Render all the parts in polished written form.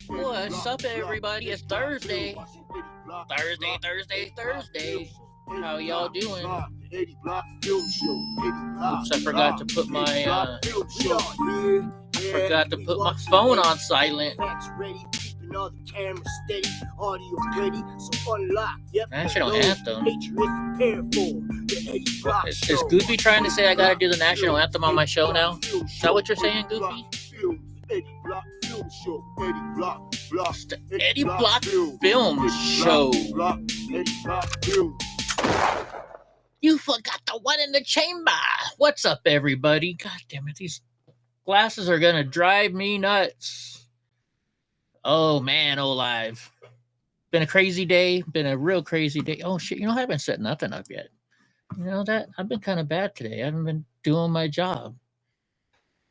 What's up, everybody? It's Thursday. Thursday. How y'all doing? Oops, I forgot to put my phone on silent. National anthem. Is Goofy trying to say I gotta do the national anthem on my show now? Is that what you're saying, Goofy? The Eddie Block Film Show. You forgot the one in the chamber. What's up, everybody? God damn it, these glasses are gonna drive me nuts. Oh man, live. Been a crazy day. Been a real crazy day. Oh shit, I haven't set nothing up yet. That I've been kind of bad today. I haven't been doing my job.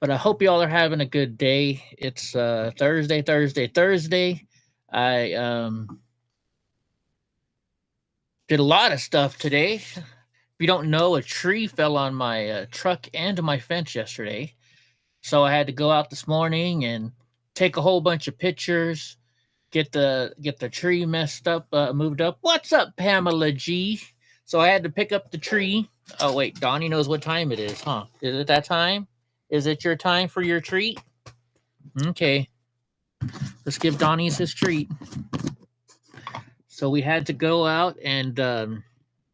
But I hope you all are having a good day. It's Thursday. I did a lot of stuff today. If you don't know, a tree fell on my truck and my fence yesterday. So I had to go out this morning and take a whole bunch of pictures, get the tree moved up. What's up, Pamela G? So I had to pick up the tree. Oh, wait, Donnie knows what time it is, huh? Is it that time? Is it your time for your treat? Okay. Let's give Donnie his treat. So we had to go out and I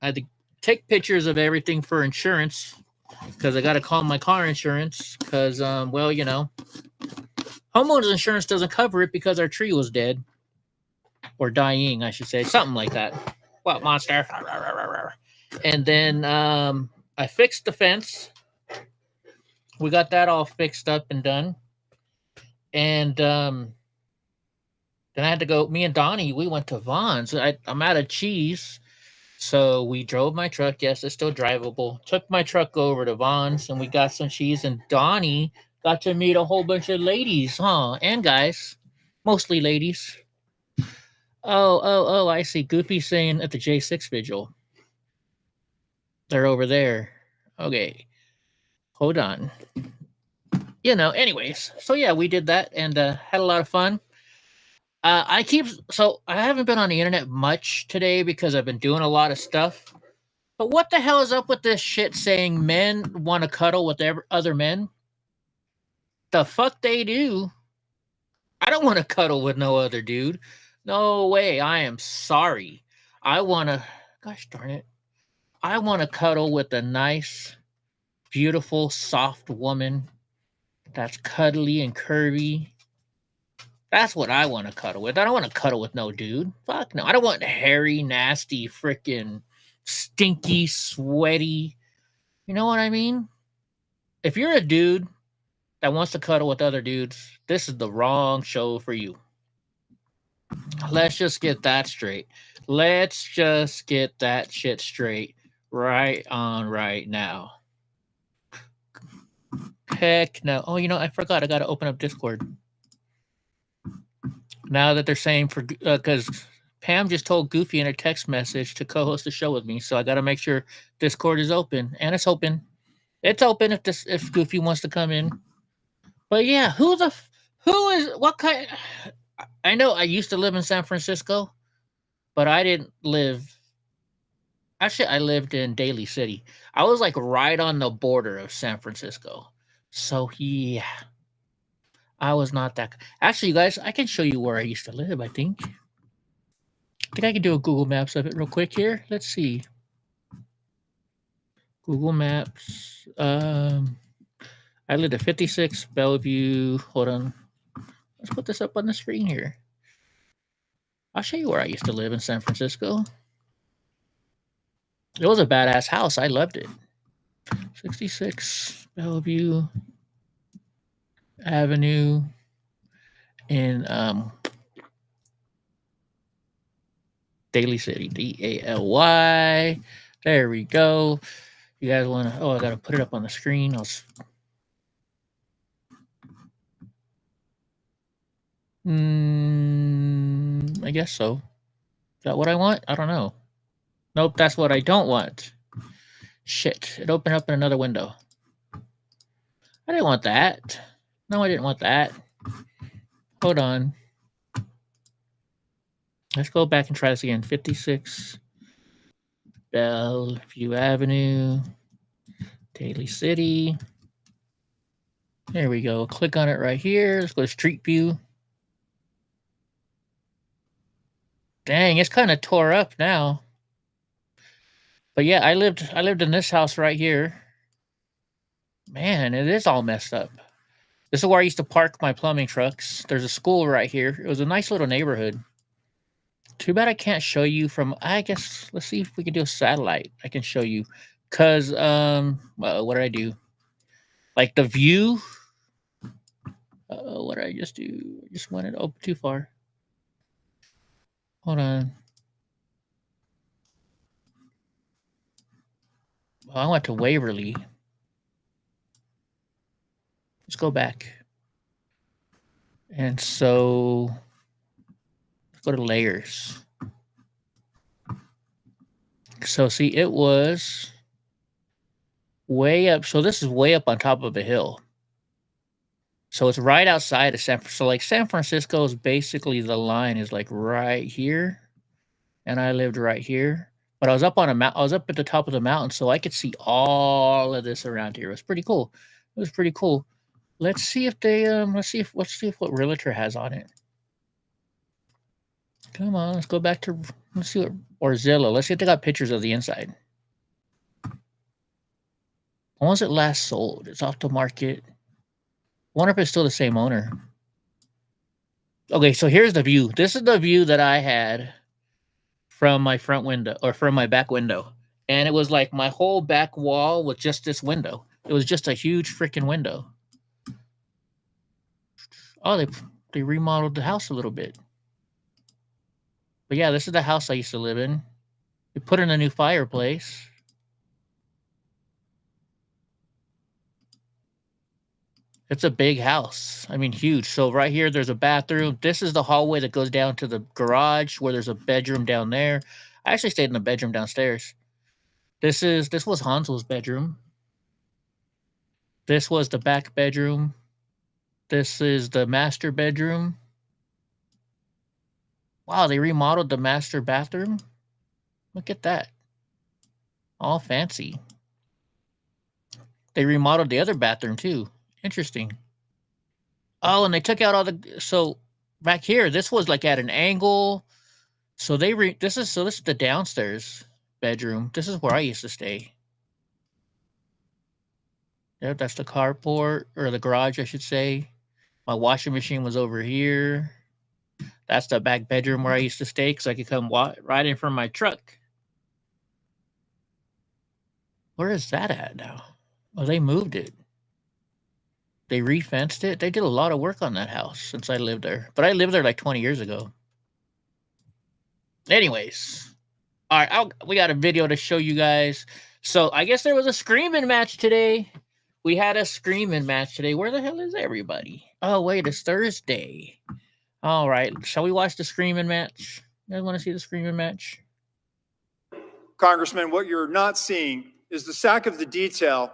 had to take pictures of everything for insurance because I got to call my car insurance because, homeowners insurance doesn't cover it because our tree was dead or dying, I should say. Something like that. What, monster? And then I fixed the fence. We got that all fixed up and done. And then I had to go, me and Donnie, we went to Vaughn's. I'm out of cheese. So we drove my truck. Yes, it's still drivable. Took my truck over to Vaughn's and we got some cheese. And Donnie got to meet a whole bunch of ladies, huh? And guys. Mostly ladies. Oh, I see. Goofy saying at the J6 vigil. They're over there. Okay. Hold on. Anyways. So yeah, we did that and had a lot of fun. I haven't been on the internet much today because I've been doing a lot of stuff. But what the hell is up with this shit saying men want to cuddle with other men? The fuck they do? I don't want to cuddle with no other dude. No way. I am sorry. Gosh darn it. I want to cuddle with a nice, beautiful, soft woman that's cuddly and curvy. That's what I want to cuddle with. I don't want to cuddle with no dude. Fuck no. I don't want hairy, nasty, freaking stinky, sweaty. You know what I mean? If you're a dude that wants to cuddle with other dudes, this is the wrong show for you. Let's just get that straight. Let's just get that shit straight right on right now. Heck no. Oh, I forgot. I got to open up Discord. Now that they're saying because Pam just told Goofy in her text message to co-host the show with me, so I got to make sure Discord is open, and it's open. It's open if Goofy wants to come in. But yeah, what kind? I know I used to live in San Francisco, but I didn't live. Actually, I lived in Daly City. I was like right on the border of San Francisco. So yeah. I was not that. Actually, you guys, I can show you where I used to live, I think. I think I can do a Google Maps of it real quick here. Let's see. Google Maps. I lived at 56 Bellevue. Hold on. Let's put this up on the screen here. I'll show you where I used to live in San Francisco. It was a badass house. I loved it. 66 Bellevue Avenue in Daly City, Daly. There we go. You guys want to? Oh, I gotta put it up on the screen. I guess so. Is that what I want? I don't know. Nope, that's what I don't want. Shit, it opened up in another window. I didn't want that. No, I didn't want that. Hold on. Let's go back and try this again. 56 Bellevue Avenue, Daly City. There we go. Click on it right here. Let's go to Street View. Dang, it's kind of tore up now. But yeah, I lived in this house right here. Man, it is all messed up. This is where I used to park my plumbing trucks. There's a school right here. It was a nice little neighborhood. Too bad I can't show you from, I guess, let's see if we can do a satellite. I can show you. Because, what did I do? Like the view. What did I just do? I just went it open too far. Hold on. Well, I went to Waverly. Let's go back. And so, let's go to layers. So see, it was way up. So this is way up on top of a hill. So it's right outside of San Francisco. So like San Francisco is basically the line is like right here. And I lived right here. But I was up on a mountain. I was up at the top of the mountain, so I could see all of this around here. It was pretty cool. It was pretty cool. Let's see if they let's see if what realtor has on it. Come on, let's go back to let's see what or Zillow. Let's see if they got pictures of the inside. When was it last sold? It's off the market. I wonder if it's still the same owner. Okay, so here's the view. This is the view that I had from my front window or from my back window. And it was like my whole back wall with just this window. It was just a huge freaking window. Oh, they remodeled the house a little bit. But yeah, this is the house I used to live in. They put in a new fireplace. It's a big house. I mean, huge. So right here, there's a bathroom. This is the hallway that goes down to the garage where there's a bedroom down there. I actually stayed in the bedroom downstairs. This was Hansel's bedroom. This was the back bedroom. This is the master bedroom. Wow, they remodeled the master bathroom. Look at that. All fancy. They remodeled the other bathroom too. Interesting. Oh, and they took out all the so back here. This was like at an angle. So this is the downstairs bedroom. This is where I used to stay. Yep, that's the carport or the garage, I should say. My washing machine was over here. That's the back bedroom where I used to stay because I could come right in from my truck. Where is that at now? Oh, they moved it. They refenced it. They did a lot of work on that house since I lived there. But I lived there like 20 years ago. Anyways. All right, we got a video to show you guys. So I guess there was a screaming match today. We had a screaming match today. Where the hell is everybody? Oh, wait, it's Thursday. All right, shall we watch the screaming match? You guys want to see the screaming match? Congressman, what you're not seeing is the sack of the detail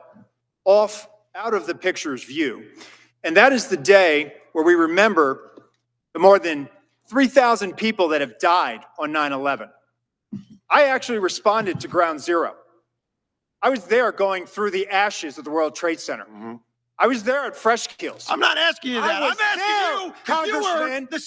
out of the picture's view. And that is the day where we remember the more than 3,000 people that have died on 9/11. I actually responded to Ground Zero. I was there going through the ashes of the World Trade Center. Mm-hmm. I was there at Fresh Kills. I'm not asking you that. I'm asking you if you were the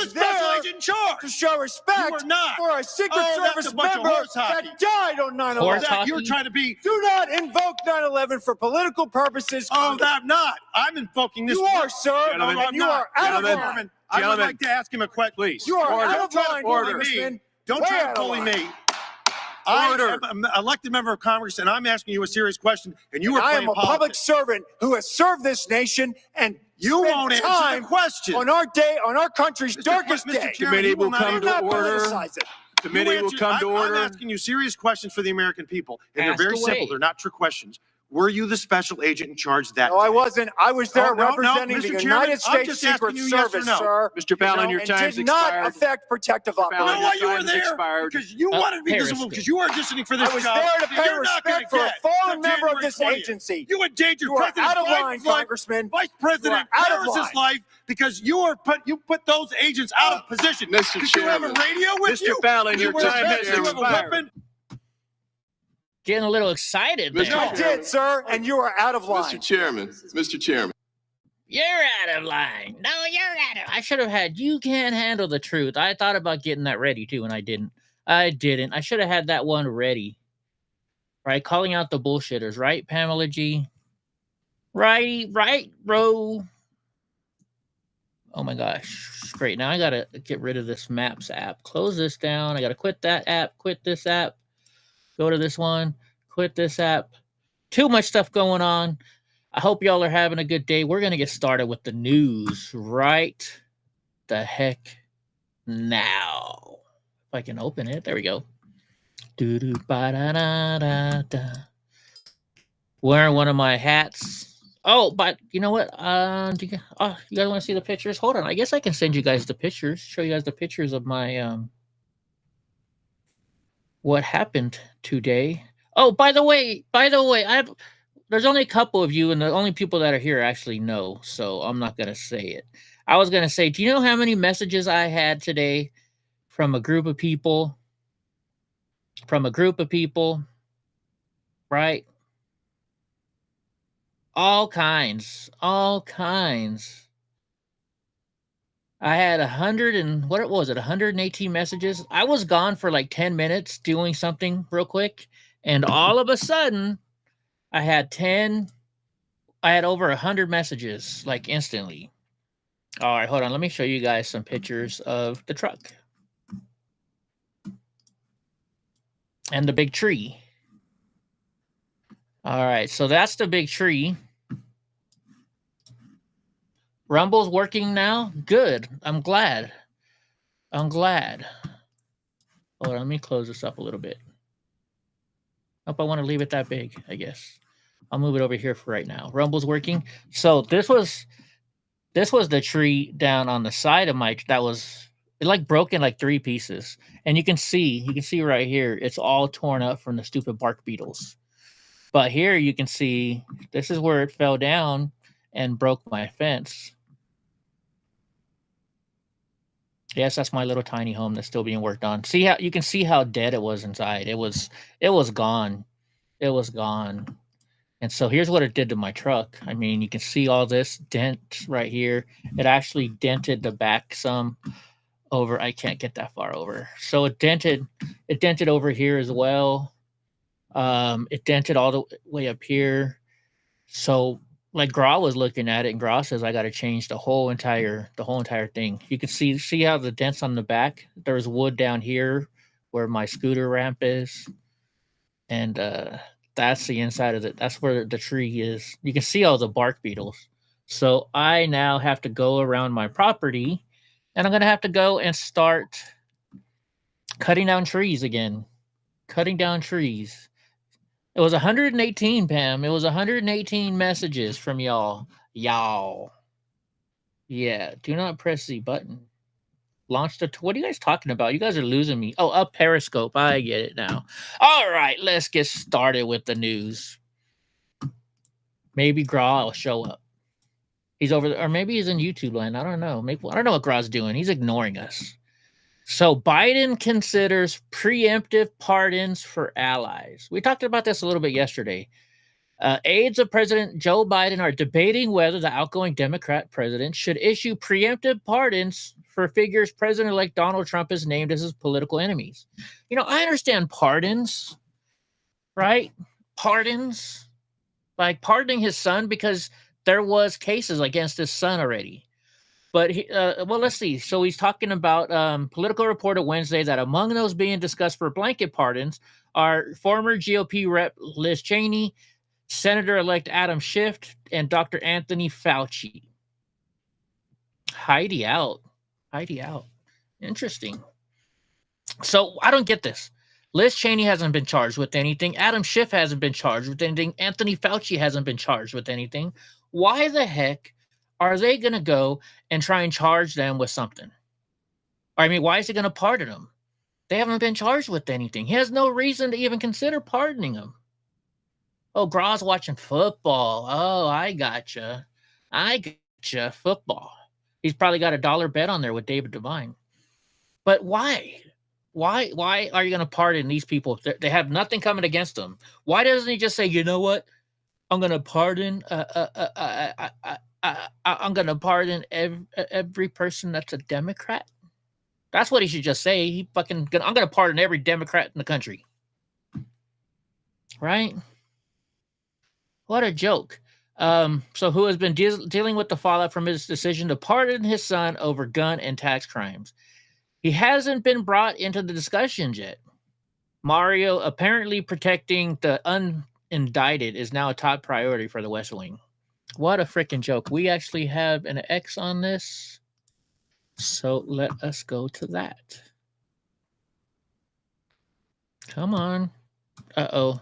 special agent in charge. To show respect for a Secret Service member that died on 9/11. You were trying to be. Do not invoke 9/11 for political purposes. Oh, I'm not. I'm invoking this. You are, sir. Gentlemen, and you are out of line. I would like to ask him a question, please. You are out of line, Congressman. Don't try to bully me. I am an elected member of Congress, and I'm asking you a serious question, and you are playing politics. I am a public servant who has served this nation, and you won't answer the question. On our day, on our country's darkest day. Mr. Chairman, committee will come to order. Committee will come to order. I'm asking you serious questions for the American people, and they're very simple. They're not trick questions. Were you the special agent in charge that No, I day? wasn't. I was there No, representing Mr. the Chairman, United I'm States just Secret asking you yes or Service, no. sir. Mr. Fallon, your And time's did not expired. affect protective Mr. Fallon, You know operations. why you were time's there? expired. Because you wanted to be visible, Periscope. because you were auditioning for this I was job. there to that pay you're not gonna respect for a get fallen till member of January this 20th. agency. You endangered You are President out of line, Biden's life, Congressman. Vice President You are out of Harris's line. life, because you put those agents out of position. Mr. Did you have a Chairman. radio with Mr. you? Fallon, Did your you wear a time vest? has Did you have a expired. weapon? Getting a little excited Mr. there. I did, sir, and you are out of line. Mr. Chairman, Mr. Chairman. You're out of line. No, you're out of. I should have had. You can't handle the truth. I thought about getting that ready too, and I didn't. I should have had that one ready. Right, calling out the bullshitters. Right, Pamela G. Right, bro. Oh my gosh, great. Now I gotta get rid of this Maps app. Close this down. I gotta quit that app. Quit this app. Go to this one. Quit this app. Too much stuff going on. I hope y'all are having a good day. We're going to get started with the news right the heck now. If I can open it. There we go. Wearing one of my hats. Oh, but you know what? You guys want to see the pictures? Hold on. I guess I can send you guys the pictures. Show you guys the pictures of my what happened today. Oh, by the way, there's only a couple of you, and the only people that are here actually know, so I'm not going to say it. I was going to say, do you know how many messages I had today from a group of people? Right? All kinds. I had 118 messages. I was gone for like 10 minutes doing something real quick, and all of a sudden, I had over 100 messages, like instantly. All right, hold on. Let me show you guys some pictures of the truck and the big tree. All right, so that's the big tree. Rumble's working now? Good. I'm glad. Hold on, let me close this up a little bit. Hope I want to leave it that big, I guess. I'll move it over here for right now. Rumble's working. So this was the tree down on the side of it like broken like 3 pieces. And you can see right here, it's all torn up from the stupid bark beetles. But here you can see this is where it fell down and broke my fence. Yes, that's my little tiny home that's still being worked on. You can see how dead it was inside. It was gone. It was gone. And so here's what it did to my truck. I mean, you can see all this dent right here. It actually dented the back some over. I can't get that far over. So it dented over here as well. It dented all the way up here. So like Gra was looking at it, and Gra says I got to change the whole entire thing. You can see how the dents on the back. There's wood down here where my scooter ramp is, and that's the inside of it. That's where the tree is. You can see all the bark beetles. So I now have to go around my property, and I'm going to have to go and start cutting down trees again. Cutting down trees. It was 118, Pam. It was 118 messages from y'all. Yeah, do not press the button. What are you guys talking about? You guys are losing me. Oh, up Periscope. I get it now. All right, let's get started with the news. Maybe Gra will show up. He's over there, or maybe he's in YouTube land. I don't know. I don't know what Gra's doing. He's ignoring us. So Biden considers preemptive pardons for allies. We talked about this a little bit yesterday. Aides of President Joe Biden are debating whether the outgoing Democrat president should issue preemptive pardons for figures President-elect Donald Trump has named as his political enemies. You know, I understand pardons, right? Pardons, like pardoning his son because there was cases against his son already. But, let's see. So he's talking about Political reported Wednesday that among those being discussed for blanket pardons are former GOP Rep. Liz Cheney, Senator-elect Adam Schiff, and Dr. Anthony Fauci. Heidi out. Interesting. So I don't get this. Liz Cheney hasn't been charged with anything. Adam Schiff hasn't been charged with anything. Anthony Fauci hasn't been charged with anything. Why the heck are they going to go and try and charge them with something? I mean, why is he going to pardon them? They haven't been charged with anything. He has no reason to even consider pardoning them. Oh, Graw's watching football. Oh, I gotcha. Football. He's probably got $1 bet on there with David Devine. But why? Why are you going to pardon these people? They have nothing coming against them. Why doesn't he just say, you know what? I'm going to pardon. I'm going to pardon every person that's a Democrat. That's what he should just say. I'm going to pardon every Democrat in the country. Right? What a joke. So who has been dealing with the fallout from his decision to pardon his son over gun and tax crimes? He hasn't been brought into the discussions yet. Mario apparently protecting the unindicted is now a top priority for the West Wing. What a freaking joke. We actually have an X on this. So let us go to that. Come on. Uh-oh.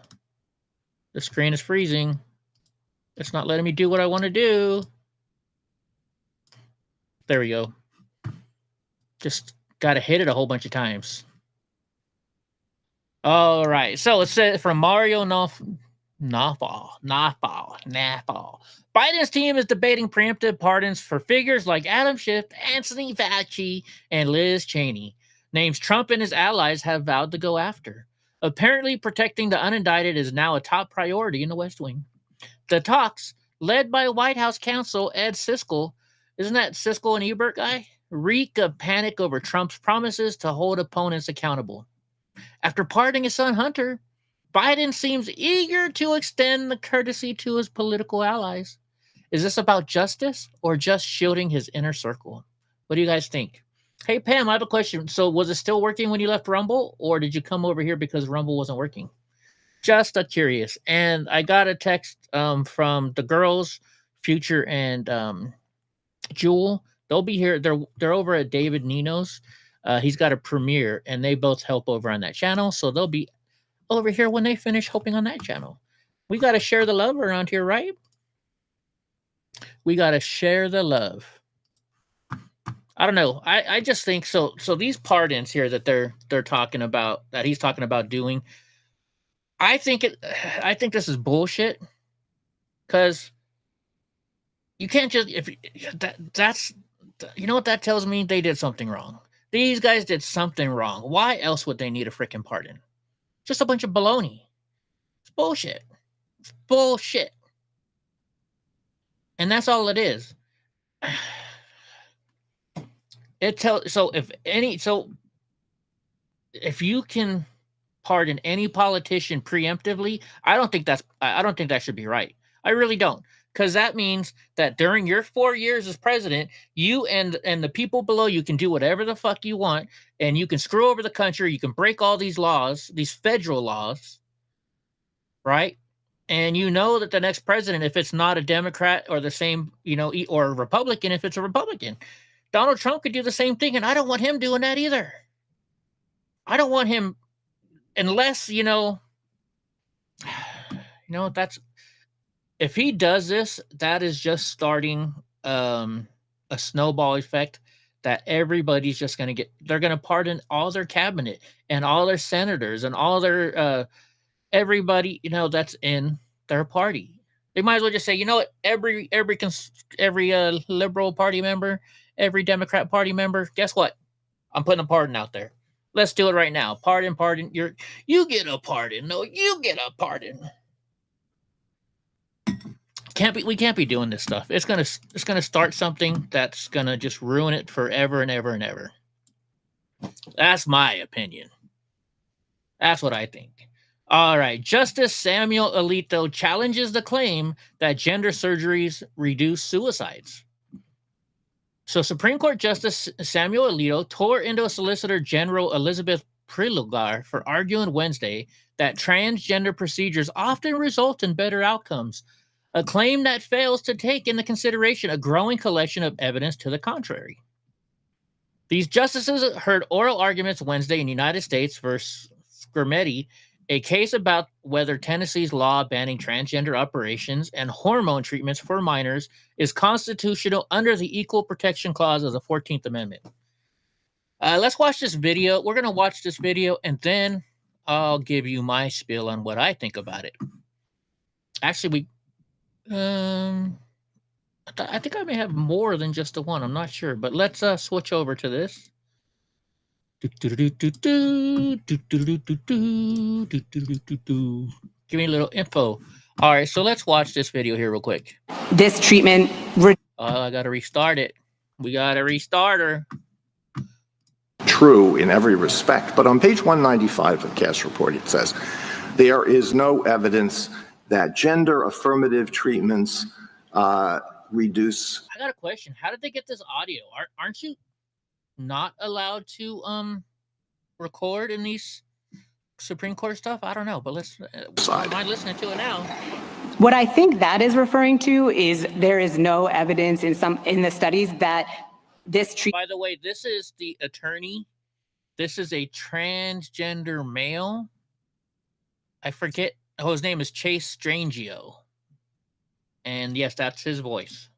The screen is freezing. It's not letting me do what I want to do. There we go. Just got to hit it a whole bunch of times. All right. So it says from Mario Nafal. Biden's team is debating preemptive pardons for figures like Adam Schiff, Anthony Fauci, and Liz Cheney. Names Trump and his allies have vowed to go after. Apparently, protecting the unindicted is now a top priority in the West Wing. The talks, led by White House counsel Ed Siskel, isn't that Siskel and Ebert guy? Reek of panic over Trump's promises to hold opponents accountable. After pardoning his son Hunter, Biden seems eager to extend the courtesy to his political allies. Is this about justice or just shielding his inner circle? What do you guys think? Hey, Pam, I have a question. So was it still working when you left Rumble, or did you come over here because Rumble wasn't working? Just curious. And I got a text from the girls, Future and Jewel. They'll be here. They're over at David Nino's. He's got a premiere, and they both help over on that channel. So they'll be over here when they finish helping on that channel. We got to share the love around here, right? We got to share the love. I don't know. I just think so. So these pardons here that they're talking about, that he's talking about doing, I think this is bullshit. Because you can't just that's you know what that tells me? They did something wrong. These guys did something wrong. Why else would they need a freaking pardon? Just a bunch of baloney. It's bullshit. It's bullshit. And that's all it is. If you can pardon any politician preemptively, I don't think that should be right. I really don't. Because that means that during your 4 years as president, you and the people below you can do whatever the fuck you want, and you can screw over the country. You can break all these laws, these federal laws, right? And you know that the next president, if it's not a Democrat or the same, or a Republican, if it's a Republican, Donald Trump could do the same thing, and I don't want him doing that either. I don't want him, unless, that's... If he does this, that is just starting a snowball effect that everybody's just going to get. They're going to pardon all their cabinet and all their senators and all their everybody, that's in their party. They might as well just say, you know what, every Liberal Party member, every Democrat Party member, guess what? I'm putting a pardon out there. Let's do it right now. Pardon. You get a pardon. No, you get a pardon. We can't be doing this stuff. It's gonna start something that's gonna just ruin it forever and ever and ever. That's my opinion. That's what I think. All right. Justice Samuel Alito challenges the claim that gender surgeries reduce suicides. So Supreme Court Justice Samuel Alito tore into Solicitor General Elizabeth Prelogar for arguing Wednesday that transgender procedures often result in better outcomes, a claim that fails to take into consideration a growing collection of evidence to the contrary. These justices heard oral arguments Wednesday in United States versus Scrimetti, a case about whether Tennessee's law banning transgender operations and hormone treatments for minors is constitutional under the Equal Protection Clause of the 14th Amendment. Let's watch this video. We're going to watch this video, and then I'll give you my spiel on what I think about it. Actually, I think I may have more than just the one. I'm not sure, but let's switch over to this. Give me a little info. All right, so let's watch this video here real quick. This treatment. I got to restart it. We got to restart her. True in every respect, but on page 195 of the CAS report, it says there is no evidence that gender affirmative treatments reduce. I got a question. How did they get this audio? Aren't you not allowed to record in these Supreme Court stuff? I don't know, but let's mind listening to it now. What I think that is referring to is there is no evidence in the studies that this treatment. By the way, this is the attorney. This is a transgender male. I forget. Oh, his name is Chase Strangio. And yes, that's his voice.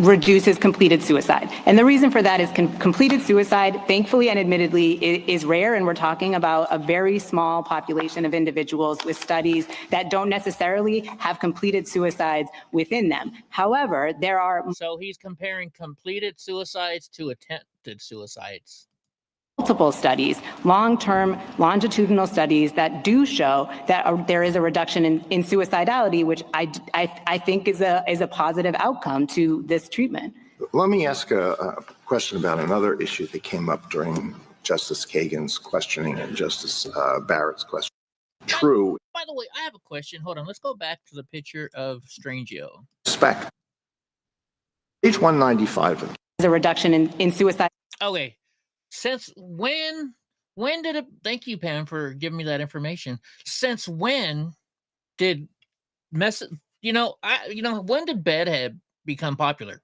Reduces completed suicide. And the reason for that is completed suicide, thankfully and admittedly, is rare. And we're talking about a very small population of individuals with studies that don't necessarily have completed suicides within them. However, there are. So he's comparing completed suicides to attempted suicides. Multiple studies, long-term longitudinal studies that do show that there is a reduction in suicidality, which I think is a positive outcome to this treatment. Let me ask a question about another issue that came up during Justice Kagan's questioning and Justice Barrett's question. True. By the way, I have a question. Hold on. Let's go back to the picture of Strangio. Respect. Page 195. There's a reduction in suicide. Okay. Since when did it? Thank you, Pam, for giving me that information. Since when did when did bedhead become popular?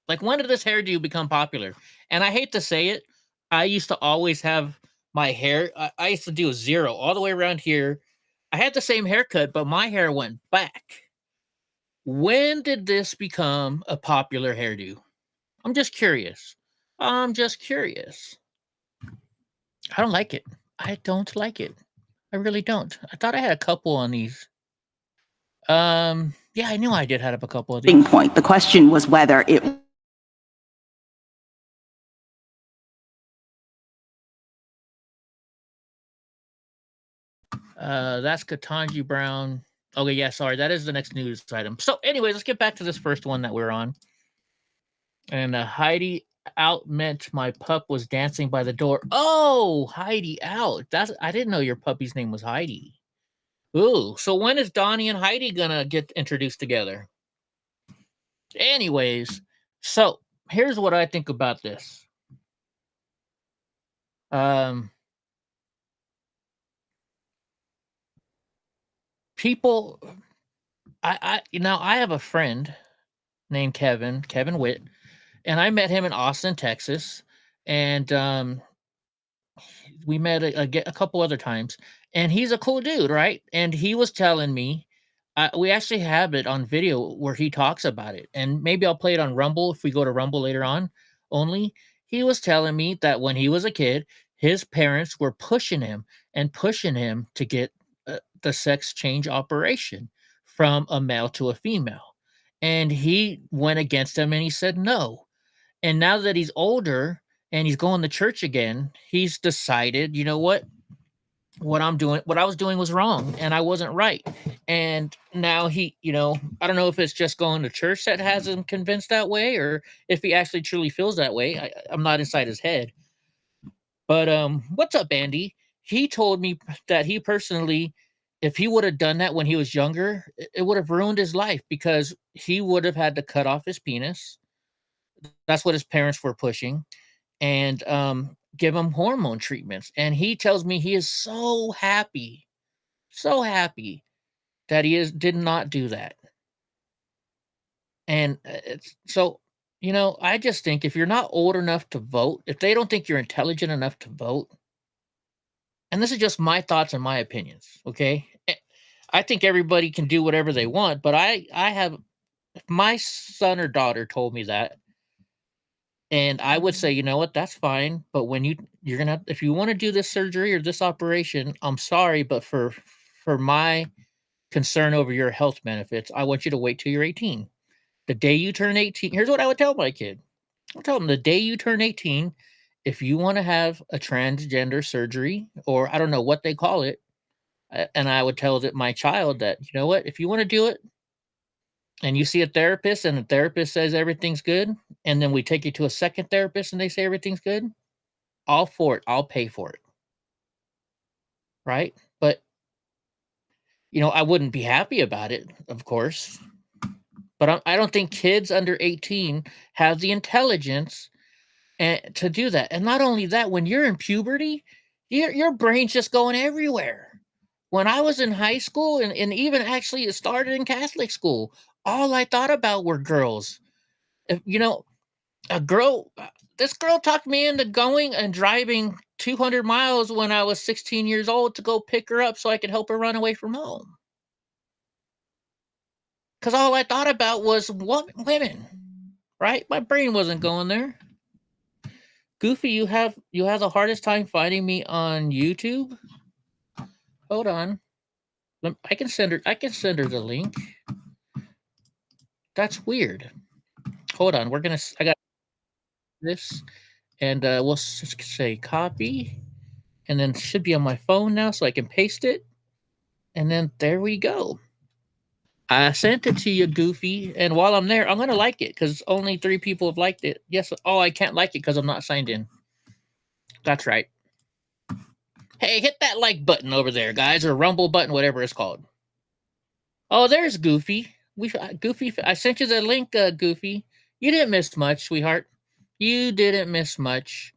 Like, when did this hairdo become popular? And I hate to say it, I used to always have my hair. I used to do a zero all the way around here. I had the same haircut, but my hair went back. When did this become a popular hairdo? I'm just curious. I don't like it. I don't like it. I really don't. I thought I had a couple on these. Yeah, I knew I did have a couple of these. Point. The question was whether it. That's Ketanji Brown. Okay, yeah, sorry. That is the next news item. So anyways, let's get back to this first one that we're on. And Heidi out meant my pup was dancing by the door. Oh, Heidi out. I didn't know your puppy's name was Heidi. Ooh, so when is Donnie and Heidi gonna get introduced together? Anyways, so here's what I think about this. People, I have a friend named Kevin Witt. And I met him in Austin, Texas, and we met a couple other times. And he's a cool dude, right? And he was telling me, we actually have it on video where he talks about it. And maybe I'll play it on Rumble if we go to Rumble later on. Only he was telling me that when he was a kid, his parents were pushing him to get the sex change operation from a male to a female. And he went against them and he said no. And now that he's older and he's going to church again, he's decided, you know what I was doing was wrong and I wasn't right. And now he, I don't know if it's just going to church that has him convinced that way or if he actually truly feels that way. I'm not inside his head. But what's up, Andy? He told me that he personally, if he would have done that when he was younger, it would have ruined his life because he would have had to cut off his penis. That's what his parents were pushing, and give him hormone treatments. And he tells me he is so happy that he did not do that. And so, I just think if you're not old enough to vote, if they don't think you're intelligent enough to vote, and this is just my thoughts and my opinions, okay? I think everybody can do whatever they want, but I have, if my son or daughter told me that, and I would say, you know what, that's fine, but when you're gonna, if you want to do this surgery or this operation, I'm sorry, but for my concern over your health benefits, I want you to wait till you're 18. The day you turn 18, here's what I would tell my kid. I'll tell them the day you turn 18, if you want to have a transgender surgery, or I don't know what they call it, and I would tell my child that, you know what, if you want to do it and you see a therapist and the therapist says everything's good, and then we take you to a second therapist and they say everything's good, all for it. I'll pay for it. Right? But, I wouldn't be happy about it, of course. But I don't think kids under 18 have the intelligence to do that. And not only that, when you're in puberty, your brain's just going everywhere. When I was in high school, and even actually it started in Catholic school, all I thought about were girls. If, this girl talked me into going and driving 200 miles when I was 16 years old to go pick her up so I could help her run away from home. Because all I thought about was women, right? My brain wasn't going there. Goofy, you have the hardest time finding me on YouTube. Hold on, I can send her the link. That's weird. Hold on, I got this, and we'll say copy, and then it should be on my phone now, so I can paste it, and then there we go. I sent it to you, Goofy, and while I'm there, I'm going to like it because only 3 people have liked it. Yes, I can't like it because I'm not signed in. That's right. Hey, hit that like button over there, guys, or rumble button, whatever it's called. Oh, there's Goofy. Goofy, I sent you the link, Goofy. You didn't miss much, sweetheart. You didn't miss much.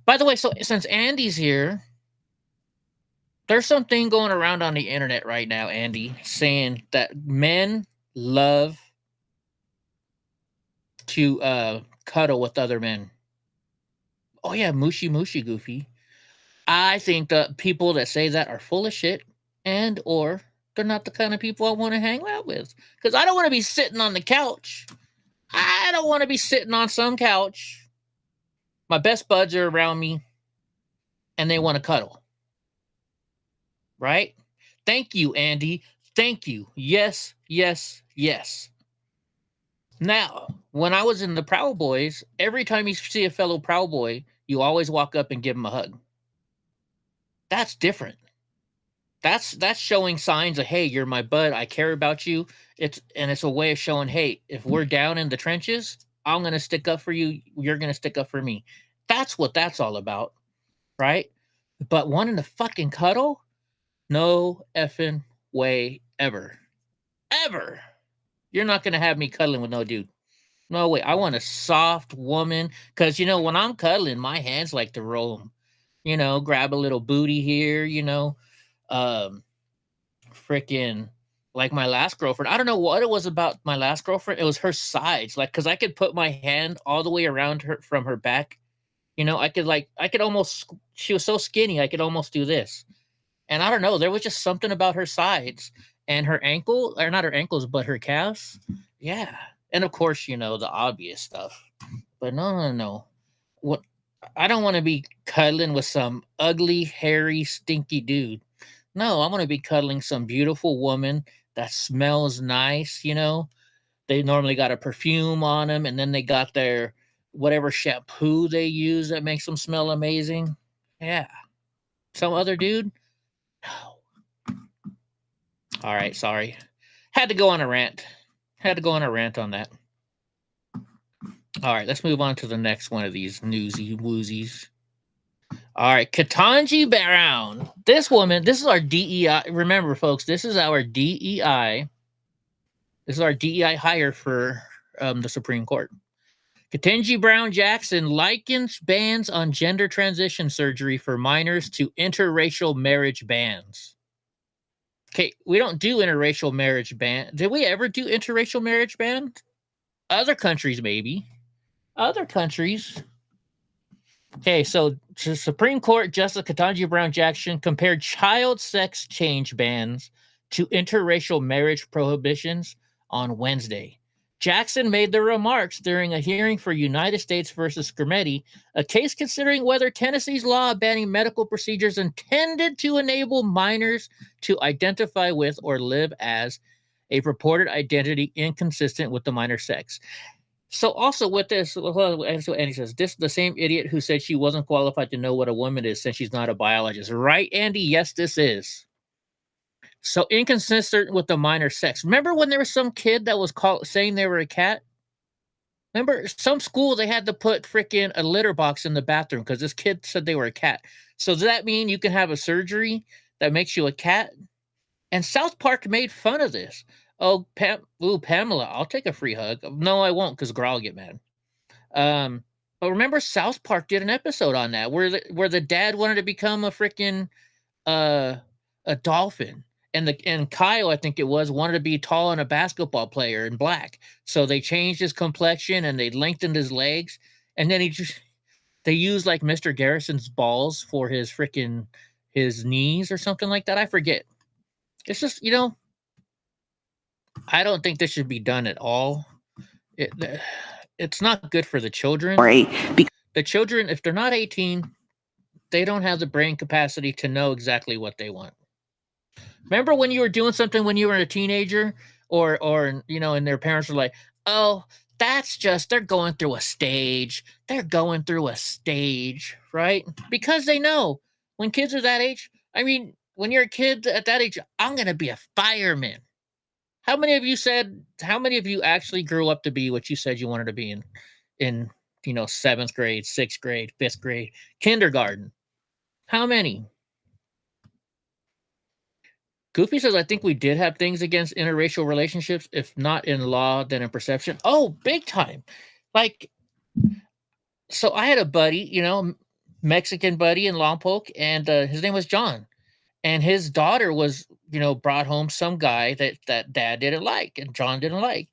By the way, so since Andy's here, there's something going around on the internet right now, Andy, saying that men love to cuddle with other men. Oh yeah, mushy Goofy. I think the people that say that are full of shit, and or they're not the kind of people I want to hang out with. Because I don't want to be sitting on the couch. I don't want to be sitting on some couch. My best buds are around me, and they want to cuddle. Right? Thank you, Andy. Thank you. Yes, yes, yes. Now, when I was in the Proud Boys, every time you see a fellow Proud Boy, you always walk up and give him a hug. That's different. That's showing signs of, hey, you're my bud. I care about you. It's a way of showing, hey, if we're down in the trenches, I'm gonna stick up for you. You're gonna stick up for me. That's what that's all about, right? But wanting to fucking cuddle, no effing way ever. Ever. You're not going to have me cuddling with no dude. No way. I want a soft woman. Because, when I'm cuddling, my hands like to roll. Grab a little booty here, freaking like my last girlfriend. I don't know what it was about my last girlfriend. It was her sides. Like, because I could put my hand all the way around her from her back. I could almost, she was so skinny, I could almost do this. And I don't know, there was just something about her sides and her ankle, or not her ankles, but her calves. Yeah. And of course, the obvious stuff. But no. What I don't want to be cuddling with some ugly, hairy, stinky dude. No, I want to be cuddling some beautiful woman that smells nice, They normally got a perfume on them, and then they got their whatever shampoo they use that makes them smell amazing. Yeah. Some other dude? No. All right, sorry. Had to go on a rant. On that. All right, let's move on to the next one of these newsy woozies. All right, Ketanji Brown. This woman, this is our DEI. Remember, folks, this is our DEI. This is our DEI hire for the Supreme Court. Ketanji Brown Jackson likens bans on gender transition surgery for minors to interracial marriage bans. Okay, we don't do interracial marriage ban. Did we ever do interracial marriage ban? Other countries, maybe. Other countries. Okay, so Supreme Court Justice Ketanji Brown Jackson compared child sex change bans to interracial marriage prohibitions on Wednesday. Jackson made the remarks during a hearing for United States versus Scrimetti, a case considering whether Tennessee's law banning medical procedures intended to enable minors to identify with or live as a purported identity inconsistent with the minor's sex. So also with this, so Andy says, this is the same idiot who said she wasn't qualified to know what a woman is since she's not a biologist. Right, Andy? Yes, this is. So inconsistent with the minor sex. Remember when there was some kid that was saying they were a cat? Remember some school they had to put freaking a litter box in the bathroom because this kid said they were a cat. So does that mean you can have a surgery that makes you a cat? And South Park made fun of this. Oh, Pamela, I'll take a free hug. No, I won't because Gral will get mad. But remember South Park did an episode on that where the dad wanted to become a freaking a dolphin. And Kyle, I think it was, wanted to be tall and a basketball player in black. So they changed his complexion and they lengthened his legs. And then they used like Mr. Garrison's balls for his knees or something like that. I forget. It's just, I don't think this should be done at all. It's not good for the children. The children, if they're not 18, they don't have the brain capacity to know exactly what they want. Remember when you were doing something when you were a teenager or and their parents were like, oh, that's just, they're going through a stage. They're going through a stage, right? Because they know when kids are that age, I mean, when you're a kid at that age, I'm going to be a fireman. How many of you actually grew up to be what you said you wanted to be in 7th grade, 6th grade, 5th grade, kindergarten? How many? Goofy says, I think we did have things against interracial relationships, if not in law, then in perception. Oh, big time. Like, so I had a buddy, Mexican buddy in Lompoc, and his name was John. And his daughter was, brought home some guy that dad didn't like and John didn't like.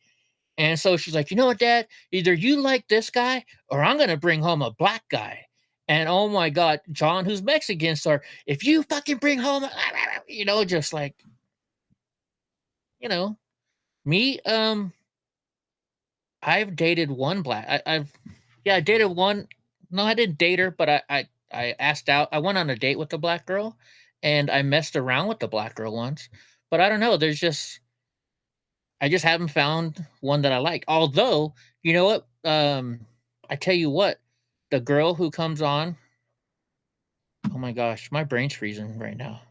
And so she's like, you know what, Dad? Either you like this guy or I'm going to bring home a black guy. And oh my God, John, who's Mexican, started, if you fucking bring home, just like, me, I've dated one black. I dated one. No, I didn't date her, but I asked out. I went on a date with a black girl and I messed around with the black girl once. But I don't know. I just haven't found one that I like. Although, you know what? I tell you what, the girl who comes on, oh my gosh, my brain's freezing right now.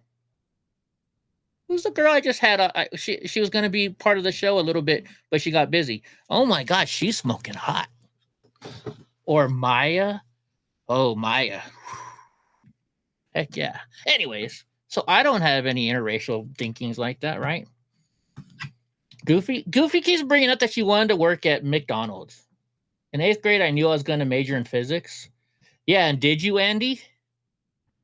Who's the girl I just had? She was going to be part of the show a little bit, but she got busy. Oh my gosh, she's smoking hot. Or Maya. Oh, Maya. Heck yeah. Anyways, so I don't have any interracial thinkings like that, right? Goofy keeps bringing up that she wanted to work at McDonald's. In 8th grade, I knew I was going to major in physics. Yeah, and did you, Andy?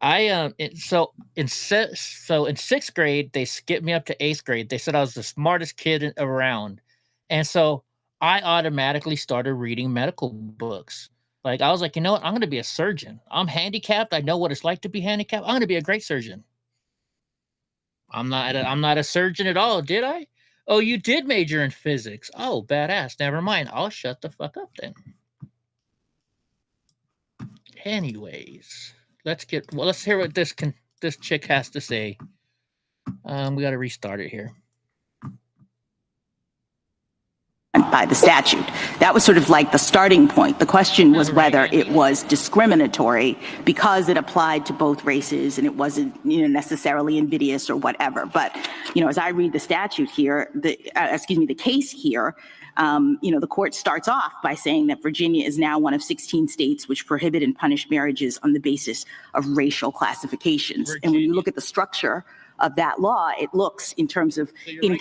So in 6th grade, they skipped me up to 8th grade. They said I was the smartest kid around. And so I automatically started reading medical books. Like, I was like, you know what? I'm going to be a surgeon. I'm handicapped. I know what it's like to be handicapped. I'm going to be a great surgeon. I'm not a surgeon at all, did I? Oh, you did major in physics. Oh, badass. Never mind. I'll shut the fuck up then. Anyways, let's hear what this chick has to say. We got to restart it here. By the statute. That was sort of like the starting point. The question was whether it was discriminatory because it applied to both races and it wasn't, necessarily invidious or whatever. But, as I read the statute here, the case here, the court starts off by saying that Virginia is now one of 16 states which prohibit and punish marriages on the basis of racial classifications. Virginia. And when you look at the structure of that law, it looks in terms of you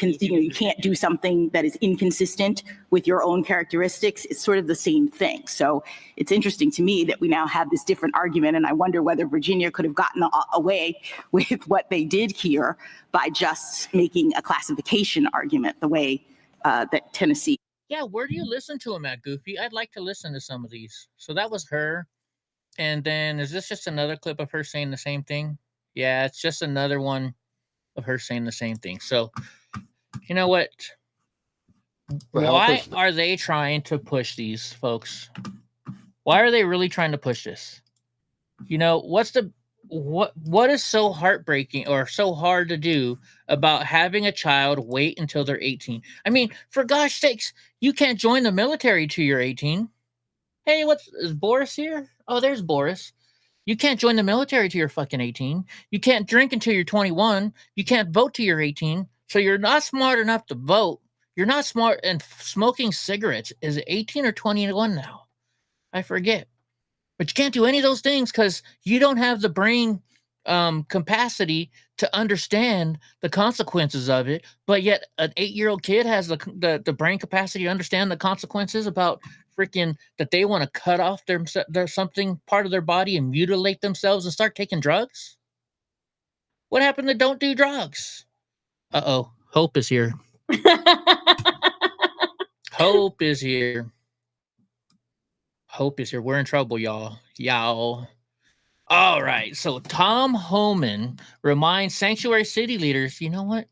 can't do something that is inconsistent with your own characteristics. It's sort of the same thing. So it's interesting to me that we now have this different argument, and I wonder whether Virginia could have gotten away with what they did here by just making a classification argument the way that Tennessee. Yeah, where do you listen to him at, Goofy? I'd like to listen to some of these. So that was her. And then is this just another clip of her saying the same thing? Yeah, it's just another one of her saying the same thing. So, you know what? But help Why us. are they trying to push these folks? Why are they really trying to push this? You know, what is so heartbreaking or so hard to do about having a child wait until they're 18? I mean, for gosh sakes, you can't join the military till you're 18. Hey, is Boris here? Oh, there's Boris. You can't join the military till you're fucking 18. You can't drink until you're 21. You can't vote till you're 18. So you're not smart enough to vote. You're not smart, and smoking cigarettes is it 18 or 21 now? I forget. But you can't do any of those things because you don't have the brain capacity to understand the consequences of it. But yet, an 8-year-old kid has the brain capacity to understand the consequences about freaking that they want to cut off their something part of their body and mutilate themselves and start taking drugs. What happened to don't do drugs? Uh-oh, Hope is here. Hope is here. Hope is here. We're in trouble, y'all. Y'all. All right. So Tom Homan reminds sanctuary city leaders, you know what?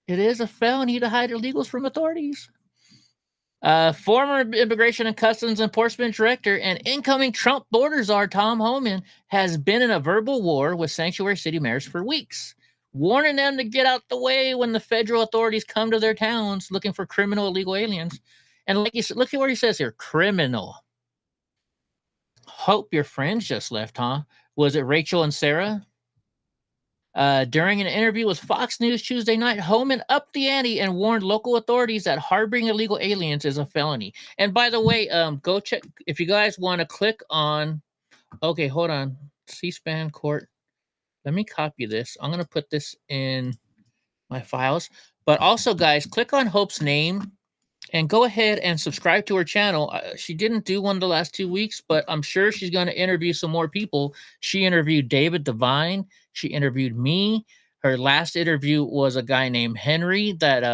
It is a felony to hide illegals from authorities. Former Immigration and Customs Enforcement Director and incoming Trump border czar Tom Homan has been in a verbal war with sanctuary city mayors for weeks, warning them to get out the way when the federal authorities come to their towns looking for criminal illegal aliens. And like you said, look at what he says here, criminal. Hope your friends just left, huh? Was it Rachel and Sarah? During an interview with Fox News Tuesday night, Homan upped the ante and warned local authorities that harboring illegal aliens is a felony. And by the way, go check if you guys want to click on. Okay, hold on. C-SPAN court. Let me copy this. I'm gonna put this in my files. But also, guys, click on Hope's name and go ahead and subscribe to her channel. She didn't do one the last 2 weeks, but I'm sure she's going to interview some more people. She interviewed David Devine. She interviewed me. Her last interview was a guy named Henry that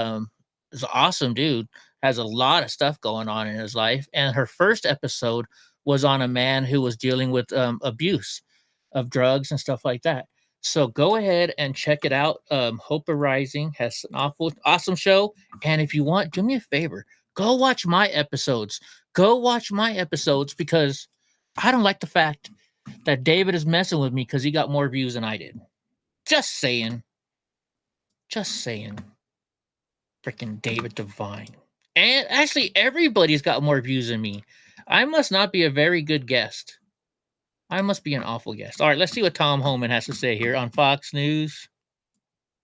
is an awesome dude, has a lot of stuff going on in his life. And her first episode was on a man who was dealing with abuse of drugs and stuff like that. So go ahead and check it out. Hope Rising has an awesome show. And if you want, do me a favor. Go watch my episodes. Go watch my episodes because I don't like the fact that David is messing with me because he got more views than I did. Just saying. Just saying. Freaking David Devine. And actually, everybody's got more views than me. I must not be a very good guest. I must be an awful guest. All right, let's see what Tom Homan has to say here on Fox News.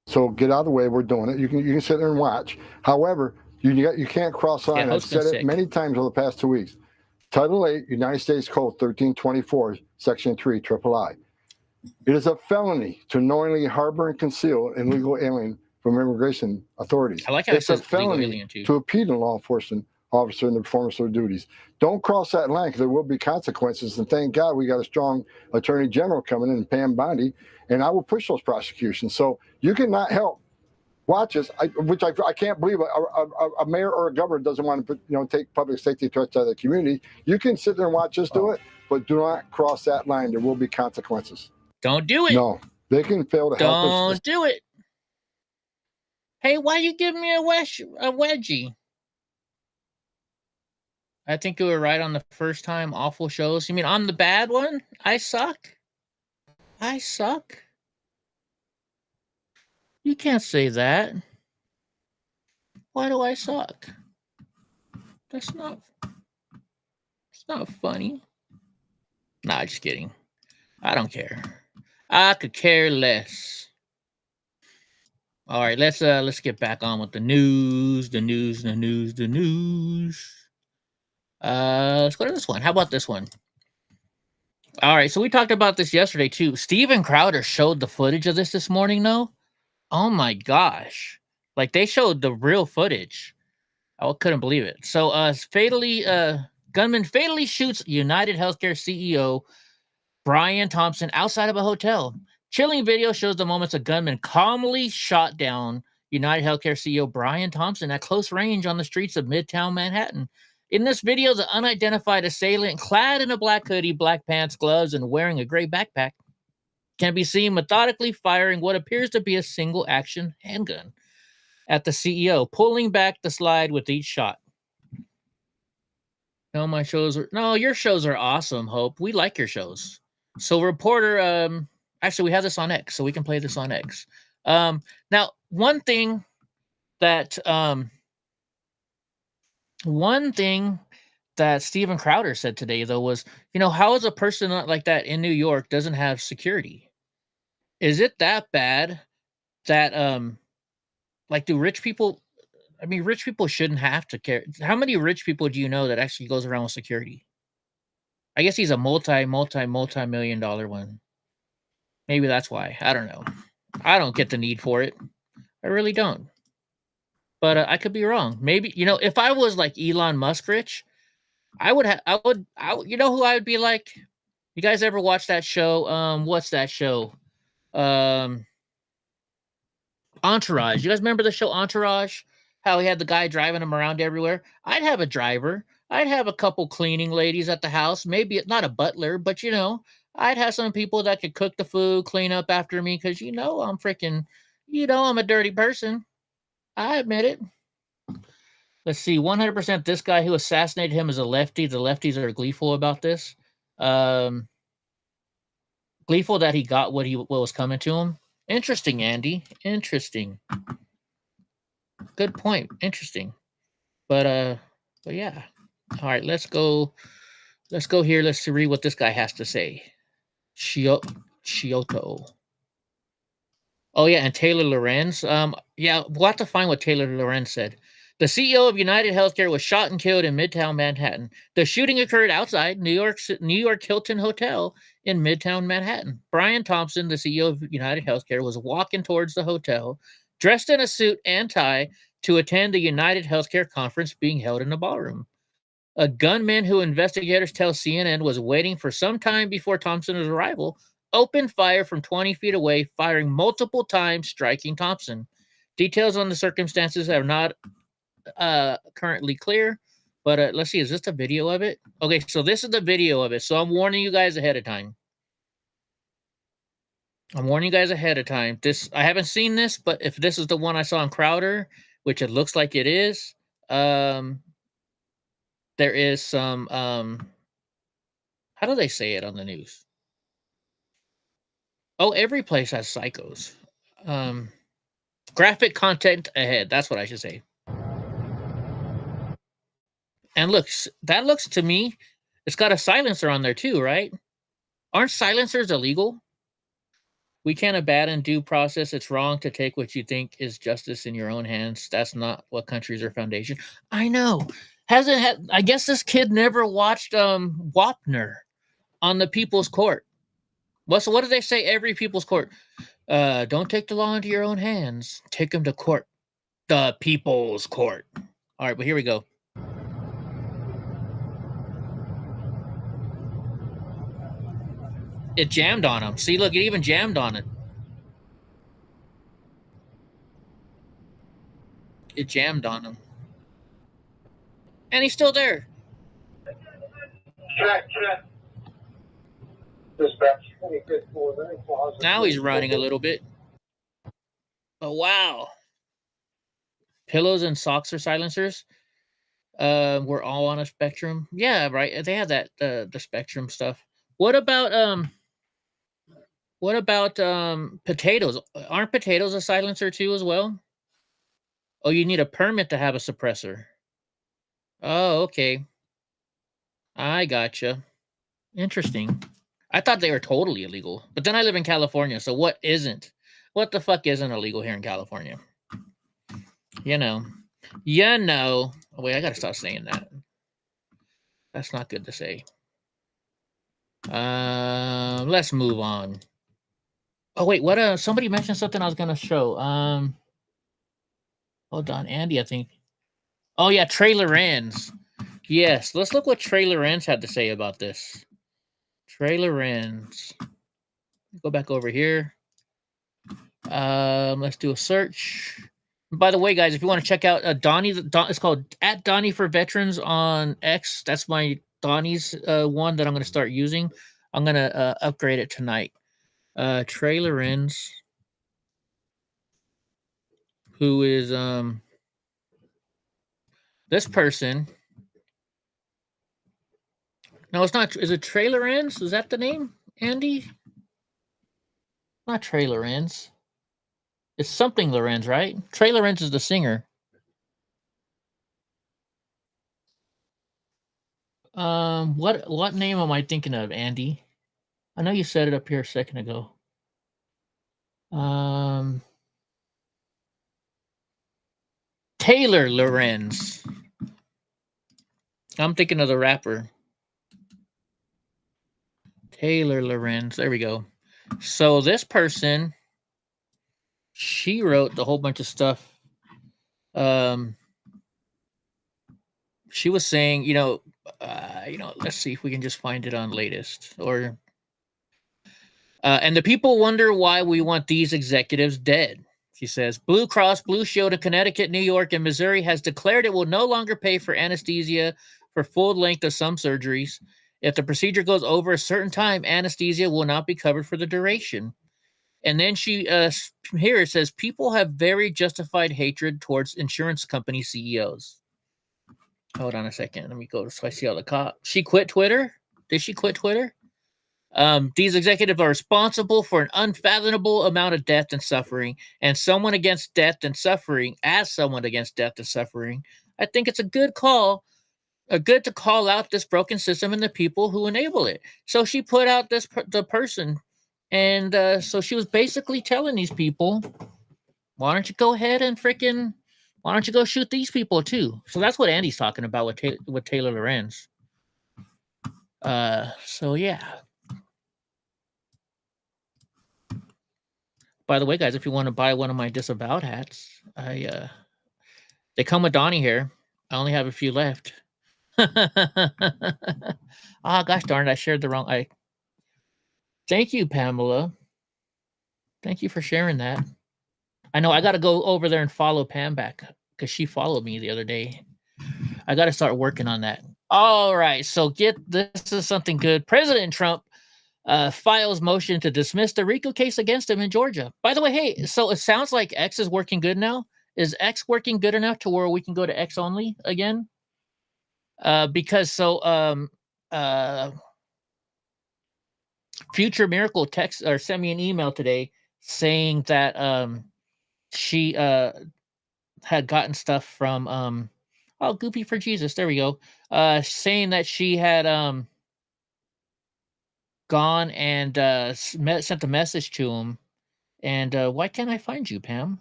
So get out of the way. We're doing it. You can sit there and watch. However, you can't cross line. Yeah, I've said it many times over the past 2 weeks. Title 8, United States Code 1324, Section 3, III. It is a felony to knowingly harbor and conceal an illegal alien from immigration authorities. I like how it's a felony to impede a law enforcement officer in the performance of their duties. Don't cross that line because there will be consequences. And thank God we got a strong attorney general coming in, Pam Bondi, and I will push those prosecutions. So you cannot help watch us, which I can't believe a mayor or a governor doesn't want to take public safety threats to the community. You can sit there and watch us do it, but do not cross that line. There will be consequences. Don't do it. No, they can fail to help us. Don't do it. Hey, why you giving me a wedgie? I think you were right on the first time. Awful shows. You mean I'm the bad one? I suck? I suck? You can't say that. Why do I suck? It's not funny. Nah, just kidding. I don't care. I could care less. All right, let's get back on with the news. Let's go to this one. How about this one? All right, so we talked about this yesterday too. Steven Crowder showed the footage of this morning, though. Oh my gosh. Like they showed the real footage. I couldn't believe it. So gunman fatally shoots United Healthcare CEO Brian Thompson outside of a hotel. Chilling video shows the moments a gunman calmly shot down United Healthcare CEO Brian Thompson at close range on the streets of Midtown Manhattan. In this video, the unidentified assailant, clad in a black hoodie, black pants, gloves, and wearing a gray backpack, can be seen methodically firing what appears to be a single action handgun at the CEO, pulling back the slide with each shot. No, my shows are no, your shows are awesome, Hope. We like your shows. So reporter, actually we have this on X, so we can play this on X. Now one thing that Steven Crowder said today though was, how is a person like that in New York doesn't have security? Is it that bad that like do rich people? I mean, rich people shouldn't have to care. How many rich people do you know that actually goes around with security? I guess he's a multi-million dollar one. Maybe that's why. I don't know. I don't get the need for it. I really don't. But I could be wrong. Maybe, if I was like Elon Musk rich, I would, you know who I would be like? You guys ever watch that show? What's that show? Entourage. You guys remember the show Entourage? How he had the guy driving him around everywhere? I'd have a driver. I'd have a couple cleaning ladies at the house. Maybe not a butler, but I'd have some people that could cook the food, clean up after me, because I'm freaking, I'm a dirty person. I admit it. Let's see, 100% this guy who assassinated him is a lefty. The lefties are gleeful about this. Gleeful that he got what was coming to him. Interesting, Andy. Interesting. Good point. Interesting. But yeah. All right, let's go here. Let's read what this guy has to say. Chioto. Oh yeah, and Taylor Lorenz. Yeah, we'll have to find what Taylor Lorenz said. The CEO of United Healthcare was shot and killed in Midtown Manhattan. The shooting occurred outside New York Hilton Hotel in Midtown Manhattan. Brian Thompson, the CEO of United Healthcare, was walking towards the hotel, dressed in a suit and tie, to attend the United Healthcare conference being held in the ballroom. A gunman who investigators tell CNN was waiting for some time before Thompson's arrival opened fire from 20 feet away, firing multiple times, striking Thompson. Details on the circumstances are not currently clear, but let's see. Is this a video of it? Okay, so this is the video of it. So I'm warning you guys ahead of time. I haven't seen this, but if this is the one I saw in Crowder, which it looks like it is, there is some how do they say it on the news? Oh, every place has psychos. Graphic content ahead. That's what I should say. And that looks to me, it's got a silencer on there too, right? Aren't silencers illegal? We can't abandon due process. It's wrong to take what you think is justice in your own hands. That's not what countries are foundation. I know. I guess this kid never watched Wapner on the People's Court. So what do they say? Every People's Court. Don't take the law into your own hands. Take them to court. The People's Court. All right, but here we go. It jammed on him. See, look, it even jammed on it. It jammed on him. And he's still there. Now he's running a little bit. Oh, wow. Pillows and socks are silencers. We're all on a spectrum. Yeah, right. They have that the spectrum stuff. What about potatoes? Aren't potatoes a silencer too as well? Oh, you need a permit to have a suppressor. Oh, okay. I gotcha. Interesting. I thought they were totally illegal, but then I live in California, so what isn't? What the fuck isn't illegal here in California? Oh, wait, I gotta stop saying that. That's not good to say. Let's move on. Oh wait, what? Somebody mentioned something I was gonna show. Hold on, Andy, I think. Oh yeah, Trey Lorenz. Yes, let's look what Trey Lorenz had to say about this. Trey Lorenz. Go back over here. Let's do a search. By the way, guys, if you want to check out Donnie, it's called at Donnie for Veterans on X. That's my Donnie's one that I'm going to start using. I'm going to upgrade it tonight. Trey Lorenz, who is this person. No, it's not. Is it Trey Lorenz? Is that the name, Andy? Not Trey Lorenz. It's something Lorenz, right? Trey Lorenz is the singer. What name am I thinking of, Andy? I know you said it up here a second ago. Taylor Lorenz. I'm thinking of the rapper. Taylor Lorenz. There we go. So this person, she wrote a whole bunch of stuff. She was saying, let's see if we can just find it on latest or. And the people wonder why we want these executives dead. She says, Blue Cross Blue Shield in Connecticut, New York, and Missouri has declared it will no longer pay for anesthesia for full length of some surgeries. If the procedure goes over a certain time, anesthesia will not be covered for the duration. And then she here it says, people have very justified hatred towards insurance company CEOs. Hold on a second. Let me go so I see all the cop. She quit Twitter? Did she quit Twitter? These executives are responsible for an unfathomable amount of death and suffering, and someone against death and suffering, as someone against death and suffering, I think it's a good to call out this broken system and the people who enable it. So she put out the person, and so she was basically telling these people, why don't you go ahead and why don't you go shoot these people too? So that's what Andy's talking about with Taylor Lorenz. So yeah. By the way, guys, if you want to buy one of my disavowed hats, they come with Donnie here. I only have a few left. Gosh darn it, I shared the wrong. Thank you, Pamela. Thank you for sharing that. I know I got to go over there and follow Pam back because she followed me the other day. I got to start working on that. All right, so this is something good. President Trump files motion to dismiss the RICO case against him in Georgia. By the way, hey, so it sounds like X is working good now. Is X working good enough to where we can go to X only again? Because Future Miracle text or sent me an email today saying that she had gotten stuff from Goopy for Jesus. There we go. Saying that she had gone and sent a message to him. And why can't I find you, Pam?